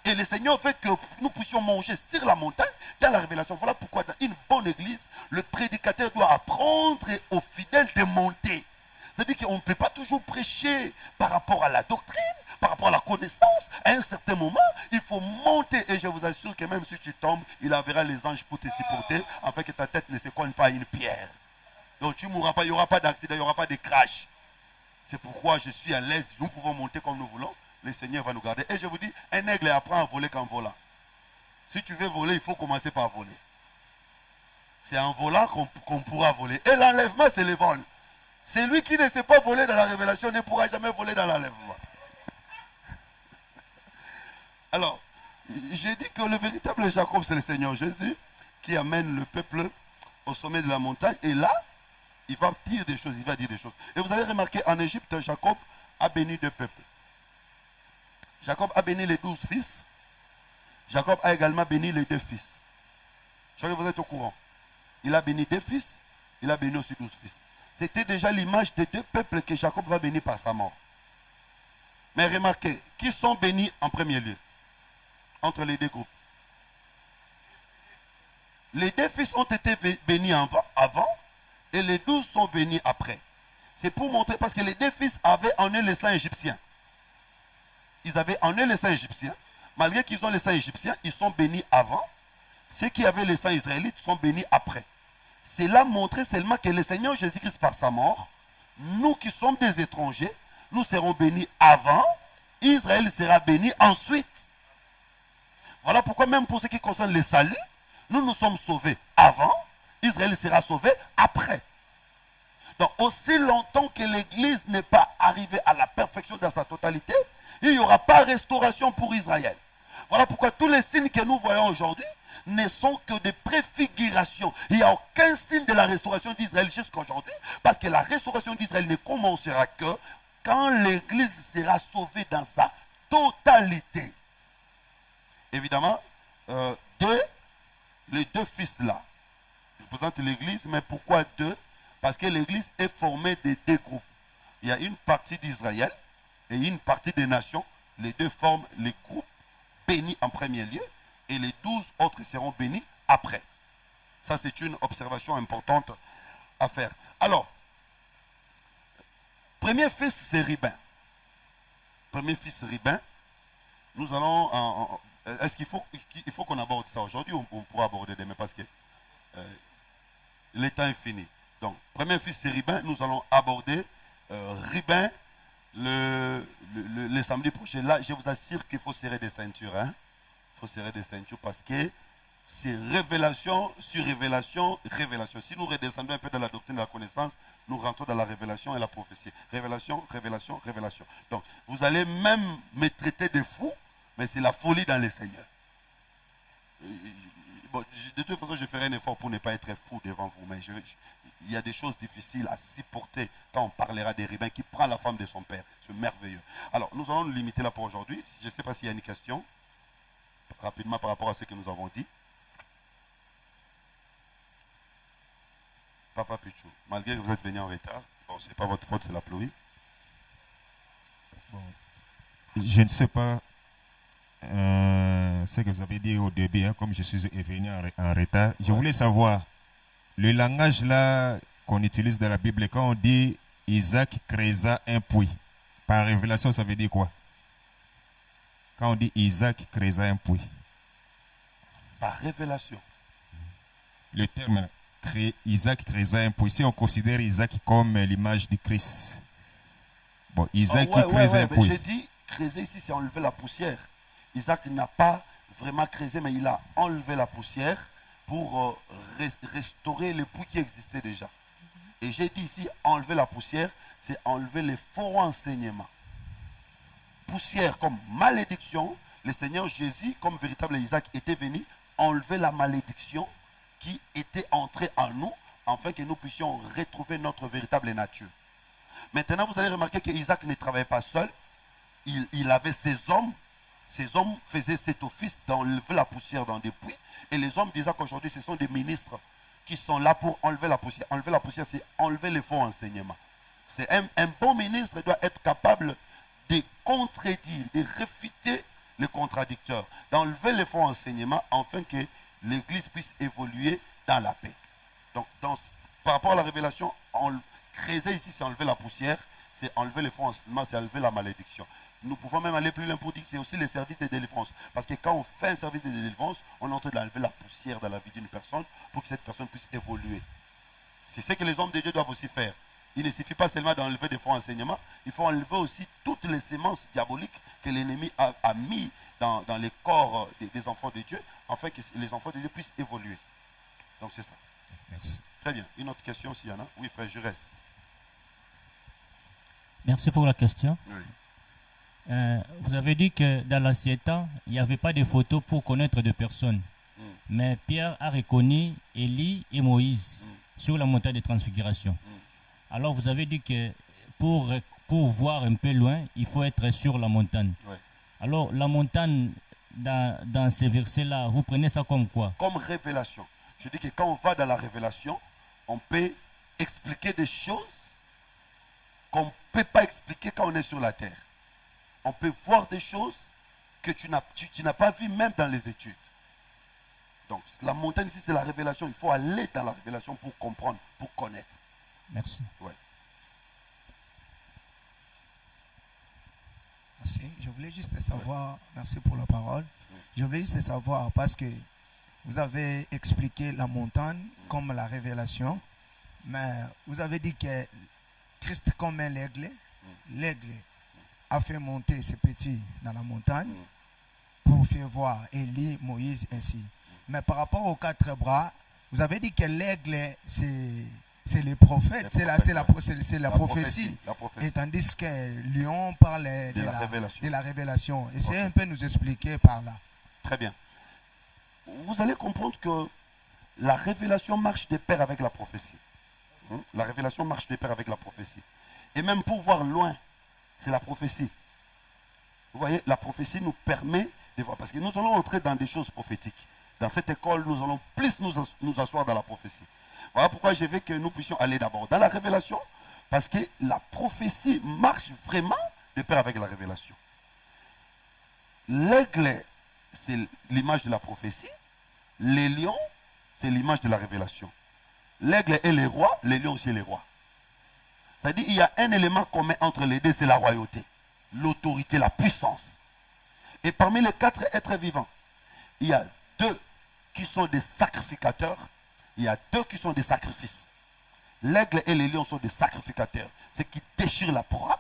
Et le Seigneur fait que nous puissions manger sur la montagne dans la révélation. Voilà pourquoi dans une bonne église, le prédicateur doit apprendre aux fidèles de monter. C'est-à-dire qu'on ne peut pas toujours prêcher par rapport à la doctrine, par rapport à la connaissance. À un certain moment, il faut monter. Et je vous assure que même si tu tombes, il enverra les anges pour te supporter, afin que ta tête ne se cogne pas à une pierre. Donc tu ne mourras pas, il n'y aura pas d'accident, il n'y aura pas de crash. C'est pourquoi je suis à l'aise. Nous pouvons monter comme nous voulons. Le Seigneur va nous garder. Et je vous dis, un aigle apprend à voler qu'en volant. Si tu veux voler, il faut commencer par voler. C'est en volant qu'on pourra voler. Et l'enlèvement, c'est le vol. Celui qui ne sait pas voler dans la révélation ne pourra jamais voler dans l'enlèvement. Alors, j'ai dit que le véritable Jacob, c'est le Seigneur Jésus qui amène le peuple au sommet de la montagne. Et là, il va dire des choses. Et vous allez remarquer, en Égypte, Jacob a béni 2 peuples. Jacob a béni les 12 fils. Jacob a également béni les 2 fils. Je crois que vous êtes au courant. Il a béni 2 fils. Il a béni aussi 12 fils. C'était déjà l'image des 2 peuples que Jacob va bénir par sa mort. Mais remarquez, qui sont bénis en premier lieu entre les 2 groupes? Les 2 fils ont été bénis avant et les 12 sont bénis après. C'est pour montrer, parce que les 2 fils avaient en eux le sang égyptien. Ils avaient en eux le sang égyptien. Malgré qu'ils ont le sang égyptien, ils sont bénis avant. Ceux qui avaient le sang israélite sont bénis après. Cela montrait seulement que le Seigneur Jésus-Christ, par sa mort, nous qui sommes des étrangers, nous serons bénis avant, Israël sera béni ensuite. Voilà pourquoi même pour ce qui concerne le salut, nous sommes sauvés avant, Israël sera sauvé après. Donc, aussi longtemps que l'Église n'est pas arrivée à la perfection dans sa totalité, il n'y aura pas restauration pour Israël. Voilà pourquoi tous les signes que nous voyons aujourd'hui ne sont que des préfigurations. Il n'y a aucun signe de la restauration d'Israël jusqu'à aujourd'hui, parce que la restauration d'Israël ne commencera que quand l'Église sera sauvée dans sa totalité. Évidemment, les deux fils-là représentent l'Église, mais pourquoi deux? Parce que l'Église est formée de deux groupes. Il y a une partie d'Israël et une partie des nations. Les deux forment les groupes bénis en premier lieu et les 12 autres seront bénis après. Ça, c'est une observation importante à faire. Alors, premier fils, c'est Ribin. Premier fils, Ribin. Nous allons... Est-ce qu'il faut qu'on aborde ça aujourd'hui ou on pourra aborder demain? Parce que le temps est fini. Donc, premier fils, c'est Ribin. Nous allons aborder Ribin le samedi prochain. Là, je vous assure qu'il faut serrer des ceintures. Hein? Il faut serrer des ceintures parce que c'est révélation sur révélation, révélation. Si nous redescendons un peu dans la doctrine de la connaissance, nous rentrons dans la révélation et la prophétie. Révélation, révélation, révélation. Donc, vous allez même me traiter de fou, mais c'est la folie dans les Seigneurs. Bon, de toute façon, je ferai un effort pour ne pas être fou devant vous, mais il y a des choses difficiles à supporter quand on parlera des Ribins qui prend la femme de son père. C'est merveilleux. Alors, nous allons nous limiter là pour aujourd'hui. Je ne sais pas s'il y a une question, rapidement par rapport à ce que nous avons dit. Papa Pichou, malgré que vous êtes venu en retard, bon, ce n'est pas votre faute, c'est la pluie. Bon. Je ne sais pas ce que vous avez dit au début, hein, comme je suis venu en retard. Je voulais savoir, le langage là qu'on utilise dans la Bible, quand on dit Isaac créa un puits, par révélation, ça veut dire quoi? Quand on dit Isaac créa un puits. Par révélation. Le terme Isaac créa un puits, si on considère Isaac comme l'image du Christ. Bon, Isaac qui crée un puits. J'ai dit creuser ici, c'est enlever la poussière. Isaac n'a pas vraiment creusé, mais il a enlevé la poussière pour restaurer le puits qui existait déjà. Et j'ai dit ici, enlever la poussière, c'est enlever les faux enseignements. Poussière comme malédiction, le Seigneur Jésus, comme véritable Isaac, était venu enlever la malédiction qui était entrée en nous, afin que nous puissions retrouver notre véritable nature. Maintenant, vous allez remarquer que Isaac ne travaillait pas seul. Il avait ses hommes. Ces hommes faisaient cet office d'enlever la poussière dans des puits. Et les hommes d'Isaac aujourd'hui, ce sont des ministres qui sont là pour enlever la poussière. Enlever la poussière, c'est enlever les faux enseignements. C'est un bon ministre doit être capable de contredire, de réfuter les contradicteurs, d'enlever les faux enseignements afin que l'Église puisse évoluer dans la paix. Donc, par rapport à la révélation, creuser ici, c'est enlever la poussière, c'est enlever les faux enseignements, c'est enlever la malédiction. Nous pouvons même aller plus loin pour dire que c'est aussi le service de délivrance. Parce que quand on fait un service de délivrance, on est en train d'enlever la poussière dans la vie d'une personne pour que cette personne puisse évoluer. C'est ce que les hommes de Dieu doivent aussi faire. Il ne suffit pas seulement d'enlever des faux enseignements, il faut enlever aussi toutes les semences diaboliques que l'ennemi a mis dans les corps des enfants de Dieu, afin que les enfants de Dieu puissent évoluer. Donc c'est ça. Merci. Très bien. Une autre question s'il y en a? Oui, frère, je reste. Merci pour la question. Oui. Vous avez dit que dans l'ancien temps, il n'y avait pas de photos pour connaître de personnes. Mais Pierre a reconnu Élie et Moïse sur la montagne de transfiguration. Alors vous avez dit que pour voir un peu loin, il faut être sur la montagne. Ouais. Alors la montagne, dans ces versets-là, vous prenez ça comme quoi? Comme révélation. Je dis que quand on va dans la révélation, on peut expliquer des choses qu'on ne peut pas expliquer quand on est sur la terre. On peut voir des choses que tu n'as pas vues même dans les études. Donc la montagne ici, c'est la révélation. Il faut aller dans la révélation pour comprendre, pour connaître. Merci. Ouais. Merci. Je voulais juste savoir, merci pour la parole. Je voulais juste savoir, parce que vous avez expliqué la montagne comme la révélation, mais vous avez dit que Christ comme l'aigle, l'aigle a fait monter ses petits dans la montagne pour faire voir Élie, Moïse ainsi. Mais par rapport aux 4 bras, vous avez dit que l'aigle, c'est c'est les prophètes, c'est la La prophétie. La prophétie. Et tandis que Lyon parle de la révélation. Et c'est un peu nous expliquer par là. Très bien. Vous allez comprendre que la révélation marche de pair avec la prophétie. La révélation marche de pair avec la prophétie. Et même pour voir loin, c'est la prophétie. Vous voyez, la prophétie nous permet de voir. Parce que nous allons entrer dans des choses prophétiques. Dans cette école, nous allons plus nous asseoir dans la prophétie. Voilà pourquoi je veux que nous puissions aller d'abord dans la révélation. Parce que la prophétie marche vraiment de pair avec la révélation. L'aigle, c'est l'image de la prophétie. Les lions, c'est l'image de la révélation. L'aigle est les rois, les lions c'est les rois. C'est-à-dire qu'il y a un élément commun entre les deux, c'est la royauté, l'autorité, la puissance. Et parmi les 4 êtres vivants, il y a 2 qui sont des sacrificateurs, il y a 2 qui sont des sacrifices. L'aigle et les lions sont des sacrificateurs, ceux qui déchirent la proie.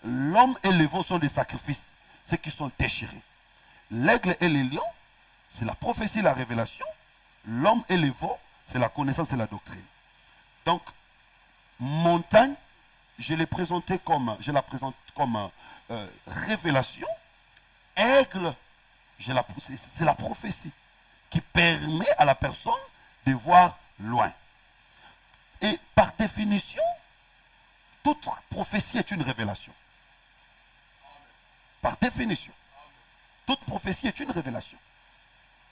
L'homme et les veaux sont des sacrifices, ceux qui sont déchirés. L'aigle et les lions, c'est la prophétie, la révélation. L'homme et les veaux, c'est la connaissance et la doctrine. Donc, montagne, je la présente comme révélation. Aigle, c'est la prophétie qui permet à la personne de voir loin. Et par définition, toute prophétie est une révélation. Par définition, toute prophétie est une révélation.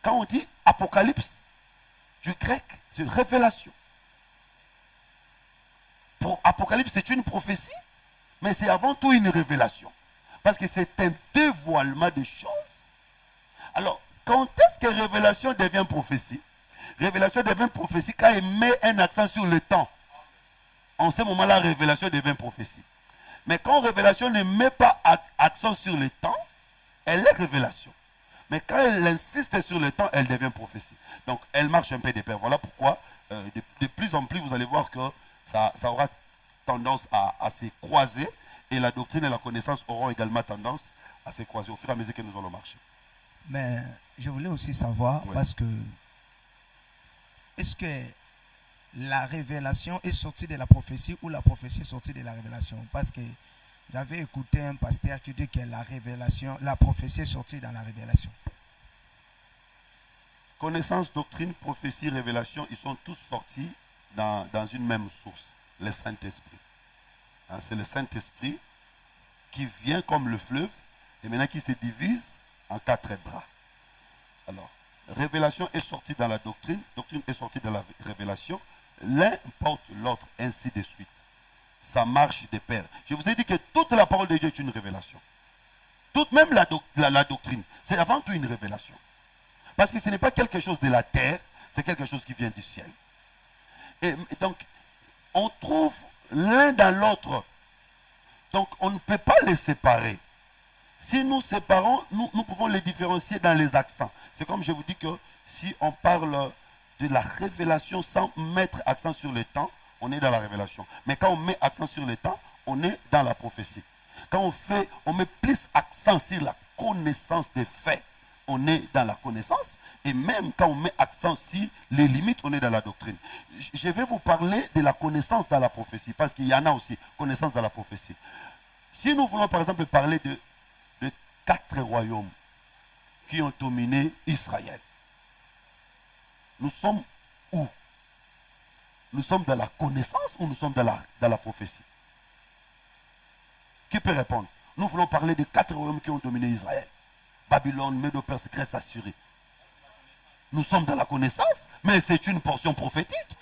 Quand on dit apocalypse, du grec, c'est révélation. Pour Apocalypse, c'est une prophétie, mais c'est avant tout une révélation. Parce que c'est un dévoilement des choses. Alors, quand est-ce que révélation devient prophétie? Révélation devient prophétie quand il met un accent sur le temps. En ce moment-là, révélation devient prophétie. Mais quand révélation ne met pas accent sur le temps, elle est révélation. Mais quand elle insiste sur le temps, elle devient prophétie. Donc, elle marche un peu de pair. Voilà pourquoi, de plus en plus, vous allez voir que ça aura tendance à se croiser. Et la doctrine et la connaissance auront également tendance à se croiser au fur et à mesure que nous allons marcher. Mais je voulais aussi savoir, parce que, est-ce que la révélation est sortie de la prophétie ou la prophétie est sortie de la révélation? Parce que j'avais écouté un pasteur qui dit que la prophétie est sortie dans la révélation. Connaissance, doctrine, prophétie, révélation, ils sont tous sortis dans une même source, le Saint-Esprit. Hein, c'est le Saint-Esprit qui vient comme le fleuve et maintenant qui se divise en 4 bras. Alors, révélation est sortie dans la doctrine est sortie dans la révélation. L'un porte l'autre, ainsi de suite. Ça marche de pair. Je vous ai dit que toute la parole de Dieu est une révélation. Toute même la doctrine, c'est avant tout une révélation. Parce que ce n'est pas quelque chose de la terre, c'est quelque chose qui vient du ciel. Et donc, on trouve l'un dans l'autre. Donc, on ne peut pas les séparer. Si nous séparons, nous pouvons les différencier dans les accents. C'est comme je vous dis que si on parle de la révélation sans mettre accent sur le temps, on est dans la révélation. Mais quand on met accent sur le temps, on est dans la prophétie. Quand on met plus accent sur la connaissance des faits, on est dans la connaissance. Et même quand on met accent sur les limites, on est dans la doctrine. Je vais vous parler de la connaissance dans la prophétie, parce qu'il y en a aussi, connaissance dans la prophétie. Si nous voulons par exemple parler de 4 royaumes qui ont dominé Israël, nous sommes où? Nous sommes dans la connaissance ou nous sommes dans la prophétie? Qui peut répondre? Nous voulons parler de 4 royaumes qui ont dominé Israël. Babylone, Médo-Perse, Grèce, Assyrie. Nous sommes dans la connaissance, mais c'est une portion prophétique.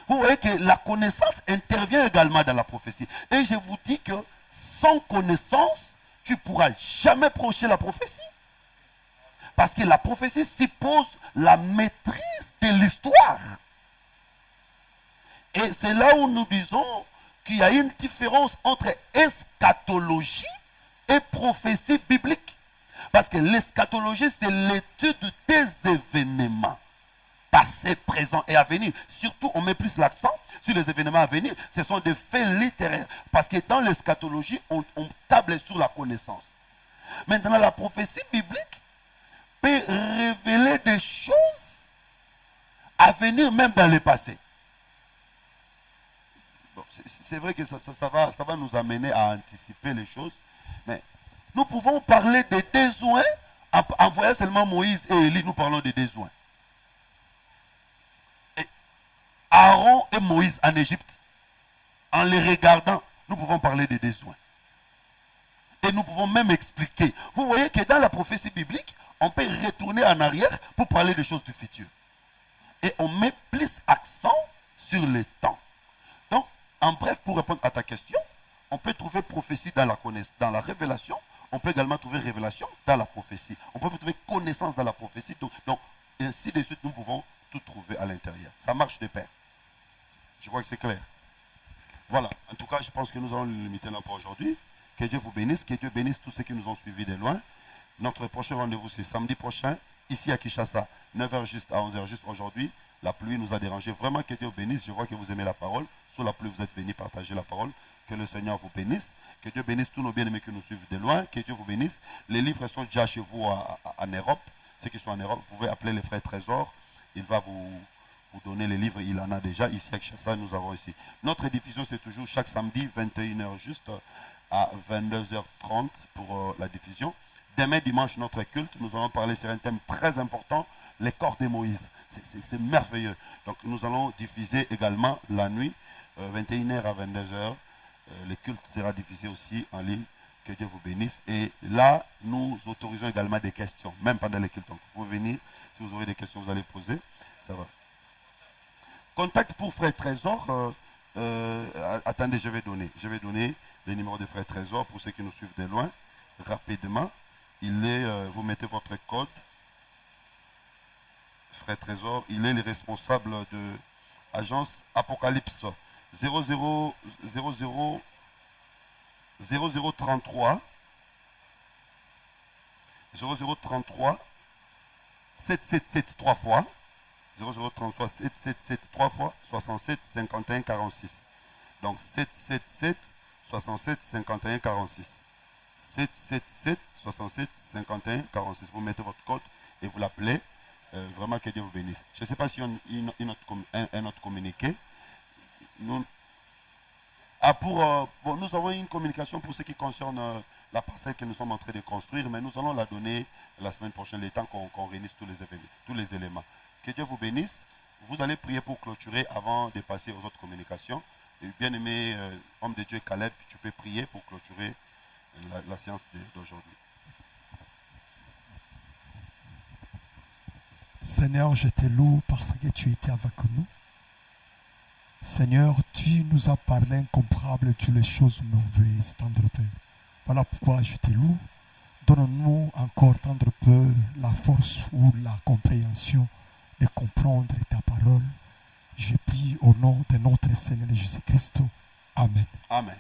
Vous voyez que la connaissance intervient également dans la prophétie. Et je vous dis que sans connaissance, tu ne pourras jamais prêcher la prophétie. Parce que la prophétie suppose la maîtrise de l'histoire. Et c'est là où nous disons qu'il y a une différence entre eschatologie et prophétie biblique. Parce que l'eschatologie, c'est l'étude des événements passés, présents et à venir. Surtout, on met plus l'accent sur les événements à venir. Ce sont des faits littéraires. Parce que dans l'eschatologie, on table sur la connaissance. Maintenant, la prophétie biblique peut révéler des choses à venir même dans le passé. bon, c'est vrai que ça va nous amener à anticiper les choses, mais nous pouvons parler des besoins en voyant seulement Moïse et Élie, nous parlons des besoins. Et Aaron et Moïse en Égypte, en les regardant, nous pouvons parler des besoins. Et nous pouvons même expliquer. Vous voyez que dans la prophétie biblique, on peut retourner en arrière pour parler des choses du futur. Et on met plus accent sur le temps. Donc, en bref, pour répondre à ta question, on peut trouver prophétie dans la révélation. On peut également trouver révélation dans la prophétie. On peut trouver connaissance dans la prophétie. Donc ainsi de suite, nous pouvons tout trouver à l'intérieur. Ça marche de pair. Je crois que c'est clair. Voilà. En tout cas, je pense que nous allons le limiter là pour aujourd'hui. Que Dieu vous bénisse. Que Dieu bénisse tous ceux qui nous ont suivis de loin. Notre prochain rendez-vous, c'est samedi prochain, ici à Kinshasa, 9h juste à 11h juste aujourd'hui. La pluie nous a dérangé. Vraiment, que Dieu vous bénisse. Je vois que vous aimez la parole. Sous la pluie, vous êtes venus partager la parole. Que le Seigneur vous bénisse. Que Dieu bénisse tous nos bien-aimés qui nous suivent de loin. Que Dieu vous bénisse. Les livres sont déjà chez vous en Europe. Ceux qui sont en Europe, vous pouvez appeler le frère Trésor. Il va vous donner les livres. Il en a déjà. Ici à Kinshasa, nous avons ici. Notre diffusion, c'est toujours chaque samedi, 21h juste à 22h30 pour la diffusion. Demain dimanche, notre culte, nous allons parler sur un thème très important, les corps de Moïse. C'est merveilleux. Donc nous allons diffuser également la nuit, 21h à 22h. Le culte sera diffusé aussi en ligne. Que Dieu vous bénisse. Et là, nous autorisons également des questions, même pendant les cultes. Donc vous pouvez venir, si vous aurez des questions, vous allez poser. Ça va. Contact pour Frère Trésor. Attendez, je vais donner le numéro de Frère Trésor pour ceux qui nous suivent de loin. Rapidement. Vous mettez votre code. Frère Trésor, il est le responsable de l'agence Apocalypse 0033 777 3 fois 0033 777 3 fois 67 51 46. Donc 777 67 51 46. 777 67 51 46. Vous mettez votre code et vous l'appelez. Vraiment que Dieu vous bénisse. Je ne sais pas si on a un autre communiqué. Nous avons une communication pour ce qui concerne la parcelle que nous sommes en train de construire, mais nous allons la donner la semaine prochaine, le temps qu'on réunisse tous les éléments. Que Dieu vous bénisse. Vous allez prier pour clôturer avant de passer aux autres communications. Et bien-aimé homme de Dieu Caleb, tu peux prier pour clôturer la séance d'aujourd'hui. Seigneur, je te loue parce que tu étais avec nous. Seigneur, tu nous as parlé incomparable de toutes les choses merveilleuses, tendre Père. Voilà pourquoi je te loue. Donne-nous encore, tendre peu, la force ou la compréhension de comprendre ta parole. Je prie au nom de notre Seigneur Jésus-Christ. Amen. Amen.